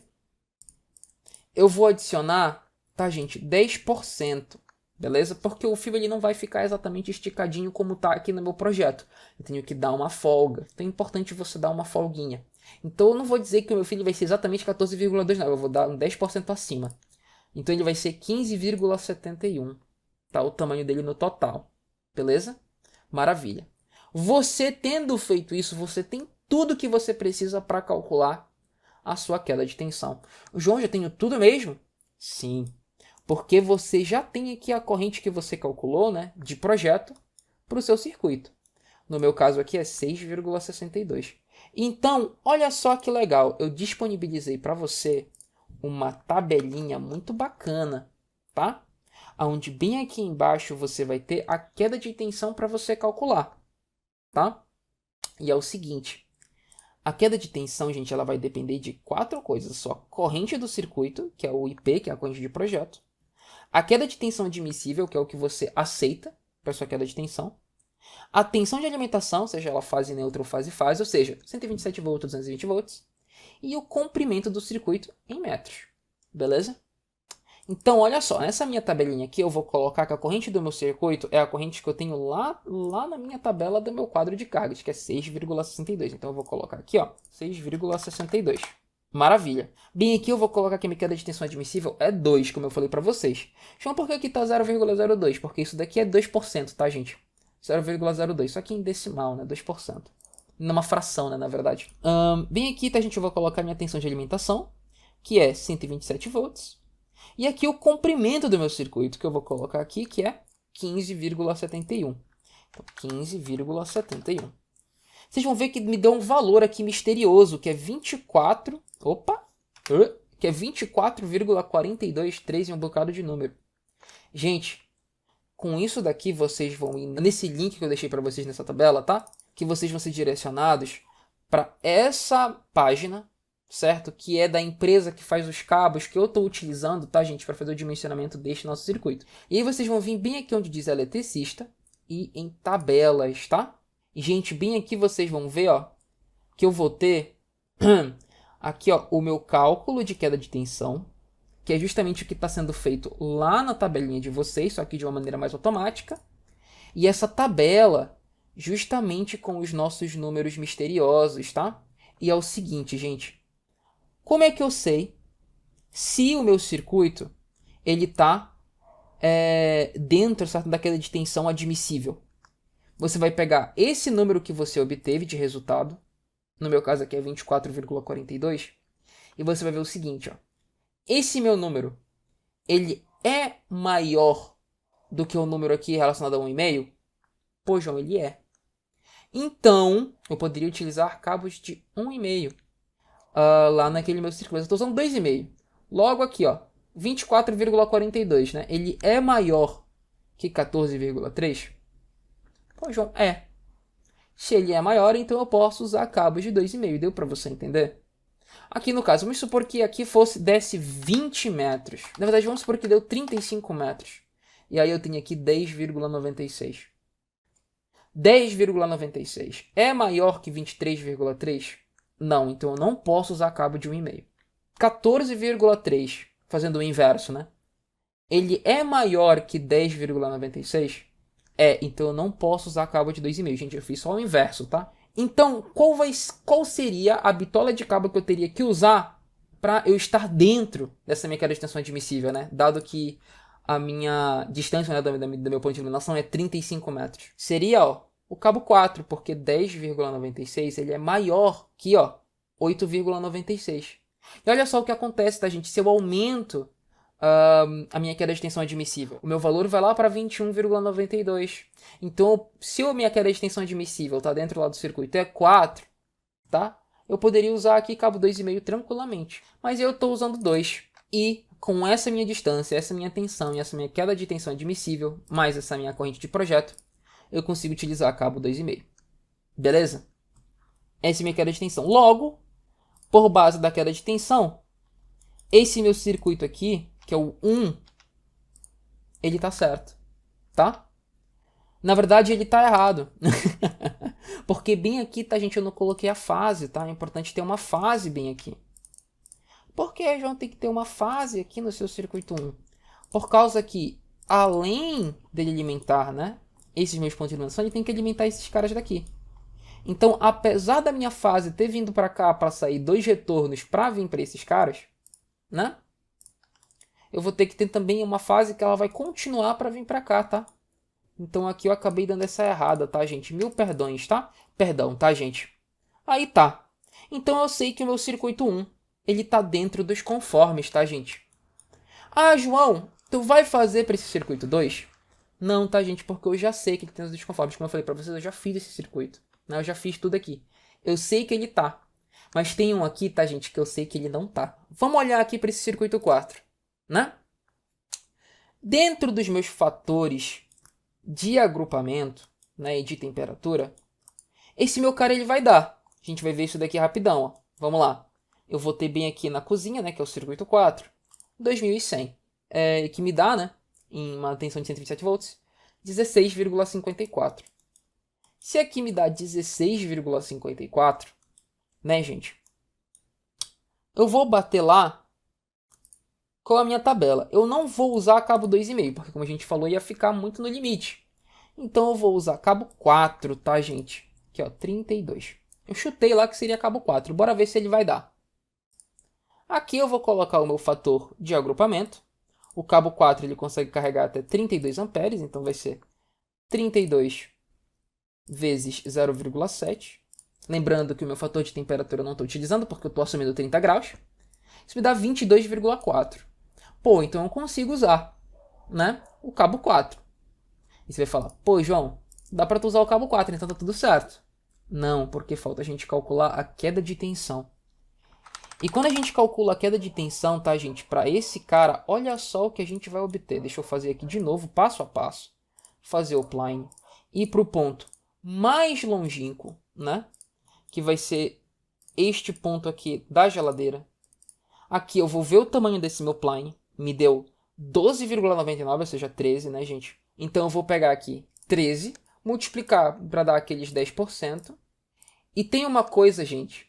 eu vou adicionar, tá, gente, 10%, beleza? Porque o fio ele não vai ficar exatamente esticadinho como tá aqui no meu projeto. Eu tenho que dar uma folga. Então é importante você dar uma folguinha. Então eu não vou dizer que o meu filho vai ser exatamente 14,2, não. Eu vou dar um 10% acima. Então ele vai ser 15,71. Tá? O tamanho dele no total. Beleza? Maravilha. Você tendo feito isso, você tem tudo que você precisa para calcular a sua queda de tensão. João, já tenho tudo mesmo? Sim, porque você já tem aqui a corrente que você calculou, né, de projeto para o seu circuito. No meu caso aqui é 6,62. Então, olha só que legal, eu disponibilizei para você uma tabelinha muito bacana, tá? Onde bem aqui embaixo você vai ter a queda de tensão para você calcular, tá? E é o seguinte, a queda de tensão, gente, ela vai depender de 4 coisas só. Corrente do circuito, que é o IP, que é a corrente de projeto. A queda de tensão admissível, que é o que você aceita para sua queda de tensão. A tensão de alimentação, seja ela fase neutra ou fase, ou seja, 127 volts, 220 volts. E o comprimento do circuito em metros. Beleza? Então, olha só, nessa minha tabelinha aqui eu vou colocar que a corrente do meu circuito é a corrente que eu tenho lá na minha tabela do meu quadro de cargas, que é 6,62. Então eu vou colocar aqui, 6,62. Maravilha. Bem, aqui eu vou colocar que a minha queda de tensão admissível é 2, como eu falei para vocês. João, por que aqui está 0,02? Porque isso daqui é 2%, tá, gente? 0,02, só que em decimal, né? 2%. Numa fração, né, na verdade. Bem aqui, tá, gente, eu vou colocar minha tensão de alimentação, que é 127 volts. E aqui o comprimento do meu circuito, que eu vou colocar aqui, que é 15,71. Então, 15,71. Vocês vão ver que me deu um valor aqui misterioso, que é 24... Opa! Que é 24,423 em um bocado de número. Gente, com isso daqui vocês vão ir nesse link que eu deixei para vocês nessa tabela, tá? Que vocês vão ser direcionados para essa página, certo? Que é da empresa que faz os cabos que eu estou utilizando, tá, gente? Para fazer o dimensionamento deste nosso circuito. E aí vocês vão vir bem aqui onde diz eletricista e em tabelas, tá? E, gente, bem aqui vocês vão ver, que eu vou ter aqui, o meu cálculo de queda de tensão, que é justamente o que está sendo feito lá na tabelinha de vocês, só que de uma maneira mais automática. E essa tabela, justamente com os nossos números misteriosos, tá? E é o seguinte, gente. Como é que eu sei se o meu circuito ele está dentro, certo, da queda de tensão admissível? Você vai pegar esse número que você obteve de resultado, no meu caso aqui é 24,42, e você vai ver o seguinte, esse meu número, ele é maior do que o número aqui relacionado a 1,5? Pô, João, ele é. Então, eu poderia utilizar cabos de 1,5 lá naquele meu circuito. Eu estou usando 2,5. Logo aqui, 24,42, né? Ele é maior que 14,3? Pô, João, é. Se ele é maior, então eu posso usar cabos de 2,5. Deu para você entender? Aqui no caso, vamos supor que aqui desse 20 metros. Na verdade, vamos supor que deu 35 metros. E aí eu tenho aqui 10,96. 10,96 é maior que 23,3? Não, então eu não posso usar cabo de 1,5. 14,3, fazendo o inverso, né? Ele é maior que 10,96? É, então eu não posso usar cabo de 2,5. Gente, eu fiz só o inverso, tá? Então, qual seria a bitola de cabo que eu teria que usar para eu estar dentro dessa minha queda de tensão admissível, né? Dado que a minha distância, né, do meu ponto de iluminação é 35 metros. Seria, ó, o cabo 4, porque 10,96 ele é maior que, ó, 8,96. E olha só o que acontece, tá, gente? Se eu aumento a minha queda de tensão admissível, o meu valor vai lá para 21,92. Então, se a minha queda de tensão admissível tá dentro lá do circuito é 4, tá? Eu poderia usar aqui cabo 2,5 tranquilamente. Mas eu estou usando 2. E com essa minha distância, essa minha tensão e essa minha queda de tensão admissível, mais essa minha corrente de projeto, eu consigo utilizar cabo 2,5. Beleza? Essa é a minha queda de tensão. Logo, por base da queda de tensão, esse meu circuito aqui, que é o 1, ele tá certo, tá? Na verdade, ele tá errado. Porque bem aqui, tá, gente, eu não coloquei a fase, tá? É importante ter uma fase bem aqui. Por que, João, tem que ter uma fase aqui no seu circuito 1? Por causa que, além dele alimentar, né, esses meus pontos de iluminação, ele tem que alimentar esses caras daqui. Então, apesar da minha fase ter vindo para cá para sair 2 retornos para vir para esses caras, né? Eu vou ter que ter também uma fase que ela vai continuar para vir para cá, tá? Então aqui eu acabei dando essa errada, tá, gente? Mil perdões, tá? Perdão, tá, gente? Aí tá. Então eu sei que o meu circuito 1, ele tá dentro dos conformes, tá, gente? Ah, João, tu vai fazer para esse circuito 2? Não, tá, gente? Porque eu já sei que ele tem os desconformes. Como eu falei para vocês, eu já fiz esse circuito. Né? Eu já fiz tudo aqui. Eu sei que ele tá. Mas tem um aqui, tá, gente, que eu sei que ele não tá. Vamos olhar aqui para esse circuito 4, né? Dentro dos meus fatores de agrupamento, né, e de temperatura, esse meu cara ele vai dar. A gente vai ver isso daqui rapidão, ó. Vamos lá. Eu vou ter bem aqui na cozinha, né, que é o circuito 4, 2100, que me dá, né, em uma tensão de 127 volts, 16,54. Se aqui me dá 16,54, né, gente, eu vou bater lá com a minha tabela. Eu não vou usar cabo 2,5, porque como a gente falou, ia ficar muito no limite. Então eu vou usar cabo 4, tá, gente? Aqui, ó, 32. Eu chutei lá que seria cabo 4. Bora ver se ele vai dar. Aqui eu vou colocar o meu fator de agrupamento. O cabo 4 ele consegue carregar até 32 amperes, então vai ser 32 vezes 0,7. Lembrando que o meu fator de temperatura eu não estou utilizando, porque eu estou assumindo 30 graus. Isso me dá 22,4. Pô, então eu consigo usar, né, o cabo 4. E você vai falar, pô, João, dá para tu usar o cabo 4, então tá tudo certo. Não, porque falta a gente calcular a queda de tensão. E quando a gente calcula a queda de tensão, tá, gente, para esse cara, olha só o que a gente vai obter. Deixa eu fazer aqui de novo, passo a passo. Fazer o plane. Ir para o ponto mais longínquo, né? Que vai ser este ponto aqui da geladeira. Aqui eu vou ver o tamanho desse meu plane. Me deu 12,99, ou seja, 13, né, gente? Então eu vou pegar aqui 13, multiplicar para dar aqueles 10%. E tem uma coisa, gente,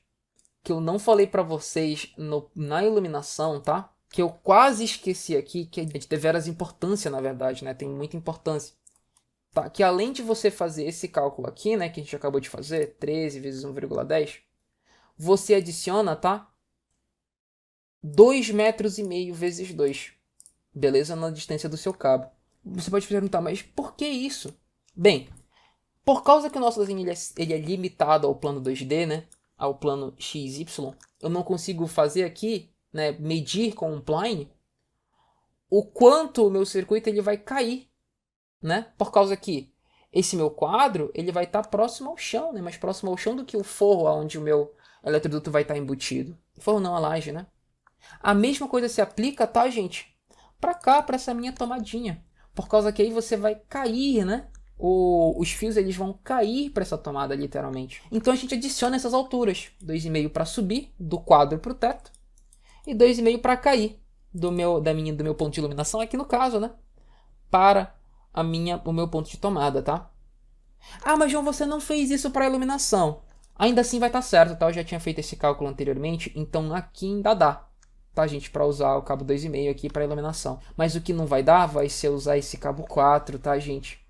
que eu não falei para vocês na iluminação, tá? Que eu quase esqueci aqui, que é de deveras importância, na verdade, né? Tem muita importância. Tá? Que além de você fazer esse cálculo aqui, né? Que a gente acabou de fazer, 13 vezes 1,10, você adiciona, tá? 2,5 metros vezes 2. Beleza? Na distância do seu cabo. Você pode perguntar, mas por que isso? Bem, por causa que o nosso desenho ele é limitado ao plano 2D, né? Ao plano XY, eu não consigo fazer aqui, né, medir com um plane o quanto o meu circuito ele vai cair, né? Por causa que esse meu quadro ele vai estar próximo ao chão, né? Mais próximo ao chão do que o forro onde o meu eletroduto vai estar embutido. Forro não, a laje, né? A mesma coisa se aplica, tá, gente? Para cá, para essa minha tomadinha. Por causa que aí você vai cair, né? os fios eles vão cair para essa tomada literalmente. Então a gente adiciona essas alturas, 2,5 para subir do quadro para o teto e 2,5 para cair do meu ponto de iluminação aqui no caso, né? Para o meu ponto de tomada, tá? Ah, mas João, você não fez isso para iluminação. Ainda assim vai estar certo, tá? Eu já tinha feito esse cálculo anteriormente, então aqui ainda dá, tá, gente? Para usar o cabo 2,5 aqui para iluminação. Mas o que não vai dar vai ser usar esse cabo 4, tá, gente?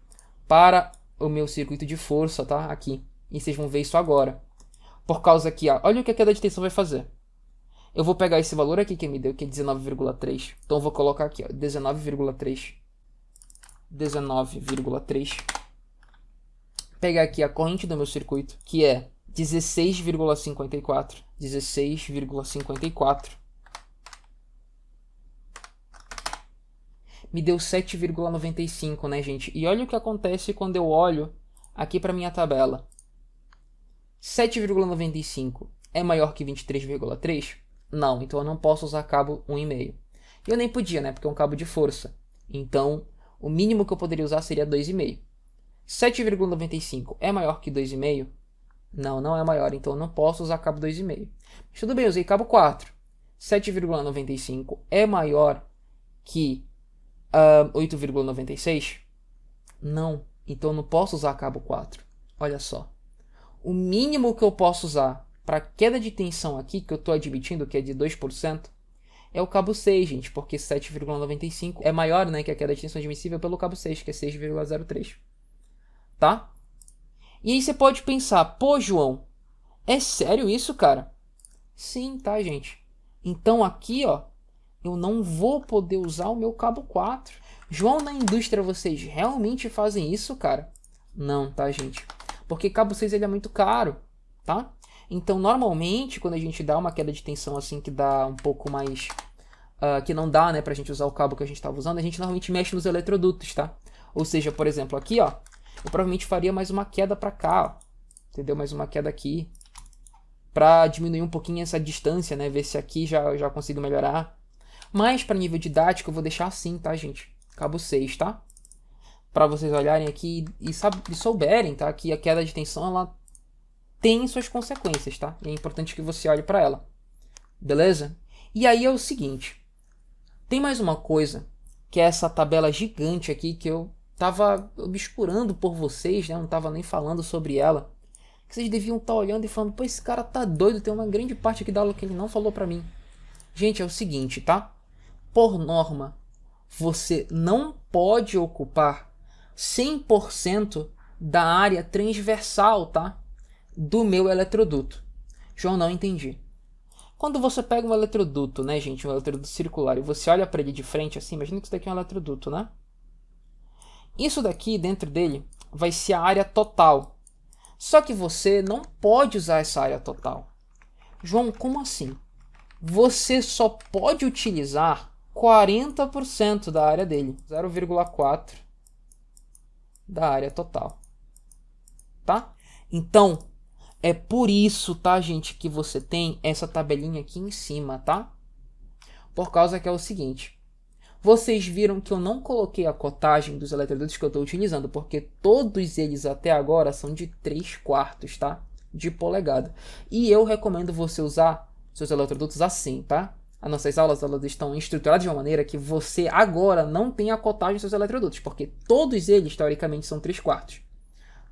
Para o meu circuito de força, tá? Aqui. E vocês vão ver isso agora. Por causa que, ó, olha o que a queda de tensão vai fazer. Eu vou pegar esse valor aqui que me deu, que é 19,3. Então eu vou colocar aqui, ó, 19,3. 19,3. Pegar aqui a corrente do meu circuito, que é 16,54. 16,54. Me deu 7,95, né, gente? E olha o que acontece quando eu olho aqui para minha tabela. 7,95 é maior que 23,3? Não, então eu não posso usar cabo 1,5. Eu nem podia, né, porque é um cabo de força. Então, o mínimo que eu poderia usar seria 2,5. 7,95 é maior que 2,5? Não, não é maior, então eu não posso usar cabo 2,5. Mas tudo bem, eu usei cabo 4. 7,95 é maior que 8,96? Não, então eu não posso usar cabo 4. Olha só. O mínimo que eu posso usar para queda de tensão aqui, que eu estou admitindo que é de 2%, é o cabo 6, gente, porque 7,95 é maior, né, que a queda de tensão admissível pelo cabo 6, que é 6,03. Tá? E aí você pode pensar, pô, João, é sério isso, cara? Sim, tá, gente. Então aqui, ó, eu não vou poder usar o meu cabo 4. João, na indústria vocês realmente fazem isso, cara? Não, tá, gente? Porque cabo 6 ele é muito caro, tá? Então, normalmente, quando a gente dá uma queda de tensão assim que dá um pouco mais... que não dá, né, pra gente usar o cabo que a gente estava usando, a gente normalmente mexe nos eletrodutos, tá? Ou seja, por exemplo, aqui, ó, eu provavelmente faria mais uma queda pra cá, ó. Entendeu? Mais uma queda aqui. Pra diminuir um pouquinho essa distância, né? Ver se aqui já consigo melhorar. Mas para nível didático eu vou deixar assim, tá, gente? Cabo 6, tá? Para vocês olharem aqui e souberem, tá? Que a queda de tensão, ela tem suas consequências, tá? E é importante que você olhe para ela. Beleza? E aí é o seguinte. Tem mais uma coisa, que é essa tabela gigante aqui que eu tava obscurando por vocês, né? Eu não tava nem falando sobre ela. Que vocês deviam estar olhando e falando, pô, esse cara tá doido, tem uma grande parte aqui da aula que ele não falou para mim. Gente, é o seguinte, tá? Por norma, você não pode ocupar 100% da área transversal, tá? Do meu eletroduto. João, não entendi. Quando você pega um eletroduto, né, gente, um eletroduto circular, e você olha para ele de frente assim, imagina que isso daqui é um eletroduto, né? Isso daqui, dentro dele, vai ser a área total. Só que você não pode usar essa área total. João, como assim? Você só pode utilizar 40% da área dele, 0,4 da área total, tá? Então, é por isso, tá, gente, que você tem essa tabelinha aqui em cima, tá? Por causa que é o seguinte, vocês viram que eu não coloquei a cotagem dos eletrodutos que eu estou utilizando, porque todos eles até agora são de 3/4, tá? De polegada. E eu recomendo você usar seus eletrodutos assim, tá? As nossas aulas elas estão estruturadas de uma maneira que você agora não tem a cotagem dos seus eletrodutos, porque todos eles, teoricamente, são 3/4,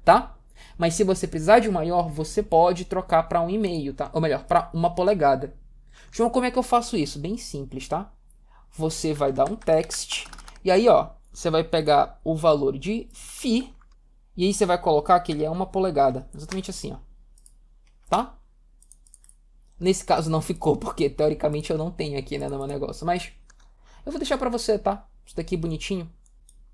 tá? Mas se você precisar de um maior, você pode trocar para 1,5, tá? Ou melhor, para 1 polegada. João, como é que eu faço isso? Bem simples, tá? Você vai dar um text, e aí, ó, você vai pegar o valor de φ, e aí você vai colocar que ele é 1 polegada. Exatamente assim, ó. Tá? Nesse caso não ficou, porque teoricamente eu não tenho aqui, né, no meu negócio. Mas eu vou deixar pra você, tá? Isso daqui bonitinho.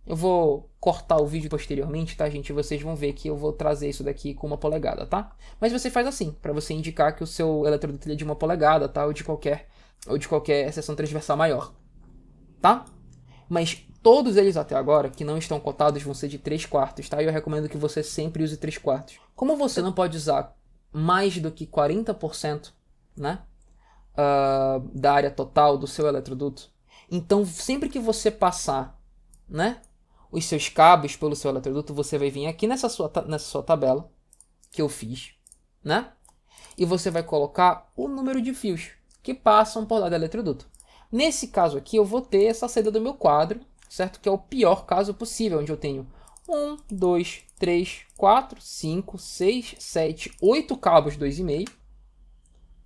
Eu vou cortar o vídeo posteriormente, tá, gente? Vocês vão ver que eu vou trazer isso daqui com 1 polegada, tá? Mas você faz assim, pra você indicar que o seu eletroduto é de 1 polegada, tá? Ou de qualquer seção transversal maior, tá? Mas todos eles até agora, que não estão cotados, vão ser de 3/4, tá? E eu recomendo que você sempre use 3/4. Como você não pode usar mais do que 40%, né, da área total do seu eletroduto, então sempre que você passar, né, os seus cabos pelo seu eletroduto, você vai vir aqui nessa sua tabela que eu fiz, né? E você vai colocar o número de fios que passam por lá do eletroduto. Nesse caso aqui, eu vou ter essa saída do meu quadro, certo? Que é o pior caso possível, onde eu tenho 1, 2, 3, 4, 5, 6, 7, 8 cabos 2,5.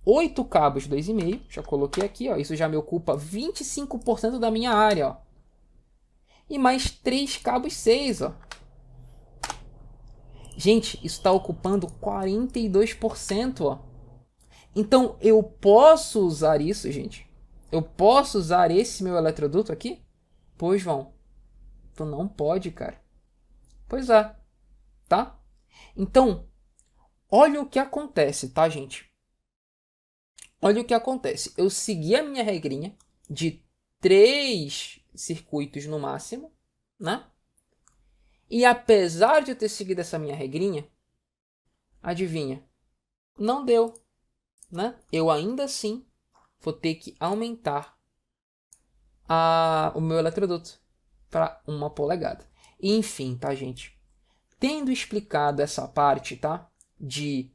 8 cabos 2,5, já coloquei aqui, ó, isso já me ocupa 25% da minha área, ó. E mais 3 cabos 6, ó. Gente, isso está ocupando 42%, ó. Então, eu posso usar isso, gente? Eu posso usar esse meu eletroduto aqui? Pois, João, tu não pode, cara. Pois é, tá? Então, olha o que acontece, tá, gente? Olha o que acontece. Eu segui a minha regrinha de 3 circuitos no máximo, né? E apesar de eu ter seguido essa minha regrinha, adivinha? Não deu, né? Eu ainda assim vou ter que aumentar o meu eletroduto para 1 polegada. E, enfim, tá, gente? Tendo explicado essa parte, tá? De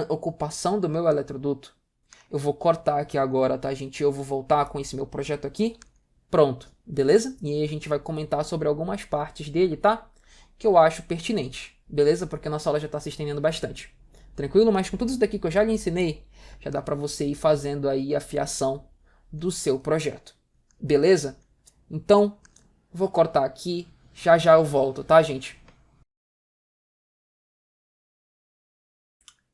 ocupação do meu eletroduto, eu vou cortar aqui agora, tá, gente? Eu vou voltar com esse meu projeto aqui. Pronto, beleza? E aí a gente vai comentar sobre algumas partes dele, tá? Que eu acho pertinente, beleza? Porque a nossa aula já está se estendendo bastante. Tranquilo? Mas com tudo isso daqui que eu já lhe ensinei, já dá para você ir fazendo aí a fiação do seu projeto. Beleza? Então, vou cortar aqui. Já já eu volto, tá, gente?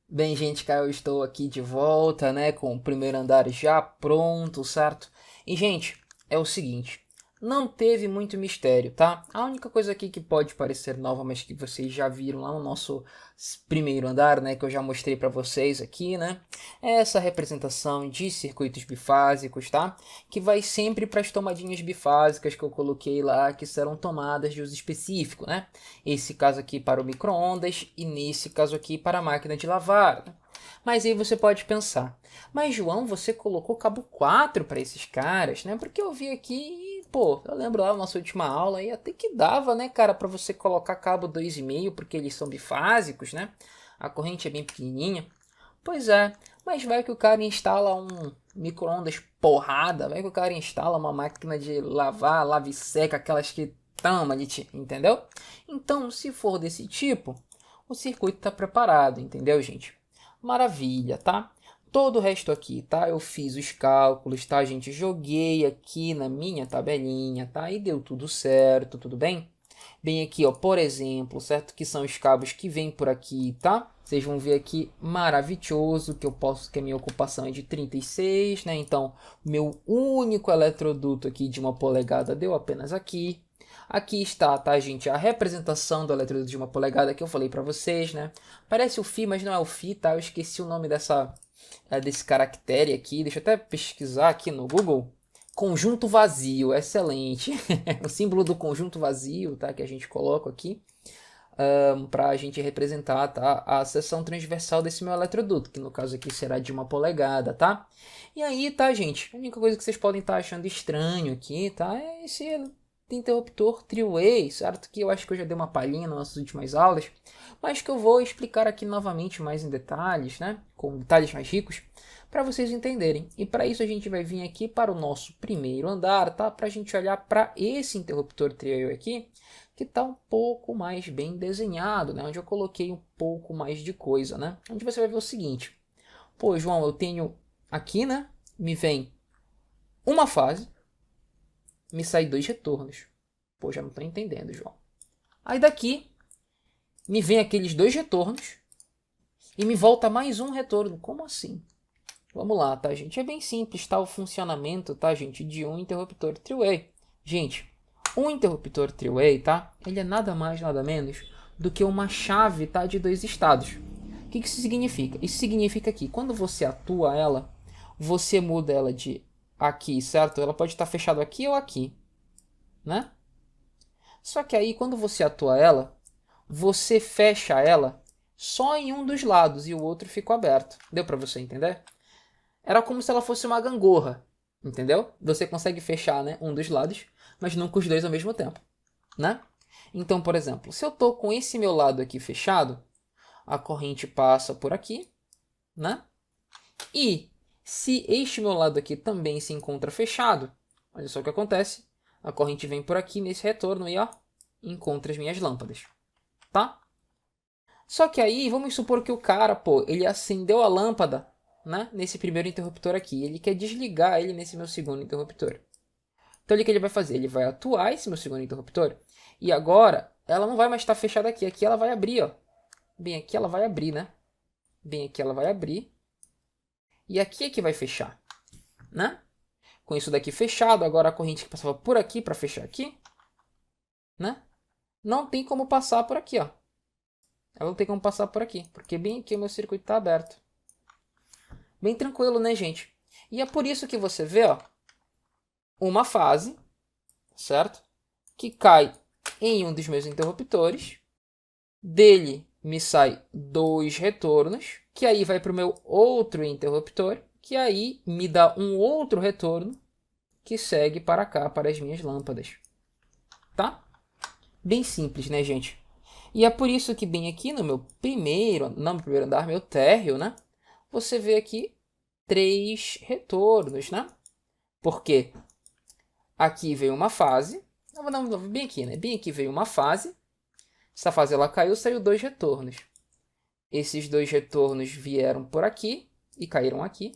Bem, gente, cara, eu estou aqui de volta, né, com o primeiro andar já pronto, certo? E, gente, é o seguinte, não teve muito mistério, tá? A única coisa aqui que pode parecer nova, mas que vocês já viram lá no nosso primeiro andar, né, que eu já mostrei para vocês aqui, né, é essa representação de circuitos bifásicos, tá? Que vai sempre para as tomadinhas bifásicas que eu coloquei lá, que serão tomadas de uso específico, né? Esse caso aqui para o micro-ondas e nesse caso aqui para a máquina de lavar. Mas aí você pode pensar, mas João, você colocou cabo 4 para esses caras, né? Porque eu vi aqui, pô, eu lembro lá na nossa última aula e até que dava, né, cara, para você colocar cabo 2,5 porque eles são bifásicos, né? A corrente é bem pequenininha. Pois é, mas vai que o cara instala um micro-ondas porrada, vai que o cara instala uma máquina de lavar, lava e seca, aquelas que tama de ti, entendeu? Então, se for desse tipo, o circuito está preparado, entendeu, gente? Maravilha, tá? Todo o resto aqui, tá? Eu fiz os cálculos, tá, gente? Joguei aqui na minha tabelinha, tá? E deu tudo certo, tudo bem? Bem aqui, ó, por exemplo, certo? Que são os cabos que vêm por aqui, tá? Vocês vão ver aqui, maravilhoso, que a minha ocupação é de 36, né? Então, meu único eletroduto aqui de 1 polegada deu apenas aqui. Aqui está, tá, gente, a representação do eletroduto de 1 polegada que eu falei para vocês, né? Parece o Φ, mas não é o Φ, tá? Eu esqueci o nome desse caractere aqui. Deixa eu até pesquisar aqui no Google. Conjunto vazio, excelente. O símbolo do conjunto vazio, tá? Que a gente coloca aqui para a gente representar, tá? A seção transversal desse meu eletroduto, que no caso aqui será de 1 polegada, tá? E aí, tá, gente? A única coisa que vocês podem estar achando estranho aqui, tá? É esse interruptor three-way, certo? Que eu acho que eu já dei uma palhinha nas nossas últimas aulas, mas que eu vou explicar aqui novamente mais em detalhes, né? Com detalhes mais ricos, para vocês entenderem. E para isso a gente vai vir aqui para o nosso primeiro andar, tá? Para a gente olhar para esse interruptor three-way aqui, que está um pouco mais bem desenhado, né? Onde eu coloquei um pouco mais de coisa, né? Onde você vai ver o seguinte. Pô, João, eu tenho aqui, né? Me vem uma fase, me sai 2 retornos. Pô, já não estou entendendo, João. Aí daqui, me vem aqueles 2 retornos e me volta mais um retorno. Como assim? Vamos lá, tá, gente? É bem simples, tá? O funcionamento, tá, gente? De um interruptor three-way. Gente, um interruptor three-way, tá? Ele é nada mais, nada menos do que uma chave, tá? De 2 estados. O que isso significa? Isso significa que quando você atua ela, você muda ela de aqui, certo? Ela pode estar fechada aqui ou aqui, né? Só que aí, quando você atua ela, você fecha ela só em um dos lados e o outro fica aberto. Deu para você entender? Era como se ela fosse uma gangorra, entendeu? Você consegue fechar, né, um dos lados, mas nunca os dois ao mesmo tempo, né? Então, por exemplo, se eu estou com esse meu lado aqui fechado, a corrente passa por aqui, né? E se este meu lado aqui também se encontra fechado, olha só o que acontece. A corrente vem por aqui nesse retorno e ó, encontra as minhas lâmpadas, tá? Só que aí, vamos supor que o cara, pô, ele acendeu a lâmpada, né, nesse primeiro interruptor aqui. Ele quer desligar ele nesse meu segundo interruptor. Então, o que ele vai fazer? Ele vai atuar esse meu segundo interruptor. E agora, ela não vai mais estar fechada aqui. Aqui ela vai abrir, ó. Bem aqui ela vai abrir, né? Bem aqui ela vai abrir. E aqui é que vai fechar, né? Com isso daqui fechado, agora a corrente que passava por aqui para fechar aqui, né? Não tem como passar por aqui, ó. Ela não tem como passar por aqui, porque bem aqui o meu circuito está aberto. Bem tranquilo, né, gente? E é por isso que você vê, ó, uma fase, certo? Que cai em um dos meus interruptores. Dele me sai dois retornos, que aí vai para o meu outro interruptor, que aí me dá um outro retorno que segue para cá, para as minhas lâmpadas. Tá? Bem simples, né, gente? E é por isso que bem aqui no meu primeiro andar, meu térreo, né? Você vê aqui 3 retornos, né? Porque aqui veio uma fase. Não, bem aqui, né? Bem aqui veio uma fase. Essa fase ela caiu, saiu 2 retornos. Esses 2 retornos vieram por aqui e caíram aqui.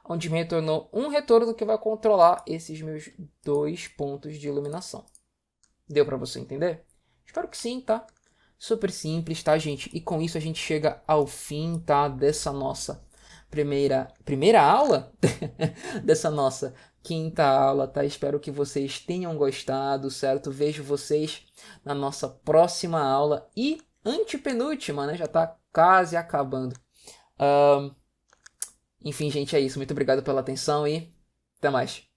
Onde me retornou um retorno que vai controlar esses meus 2 pontos de iluminação. Deu para você entender? Espero que sim, tá? Super simples, tá, gente? E com isso a gente chega ao fim, tá? Dessa nossa primeira aula? Dessa nossa quinta aula, tá? Espero que vocês tenham gostado, certo? Vejo vocês na nossa próxima aula e antepenúltima, né? Já tá quase acabando. Enfim, gente, é isso. Muito obrigado pela atenção e até mais.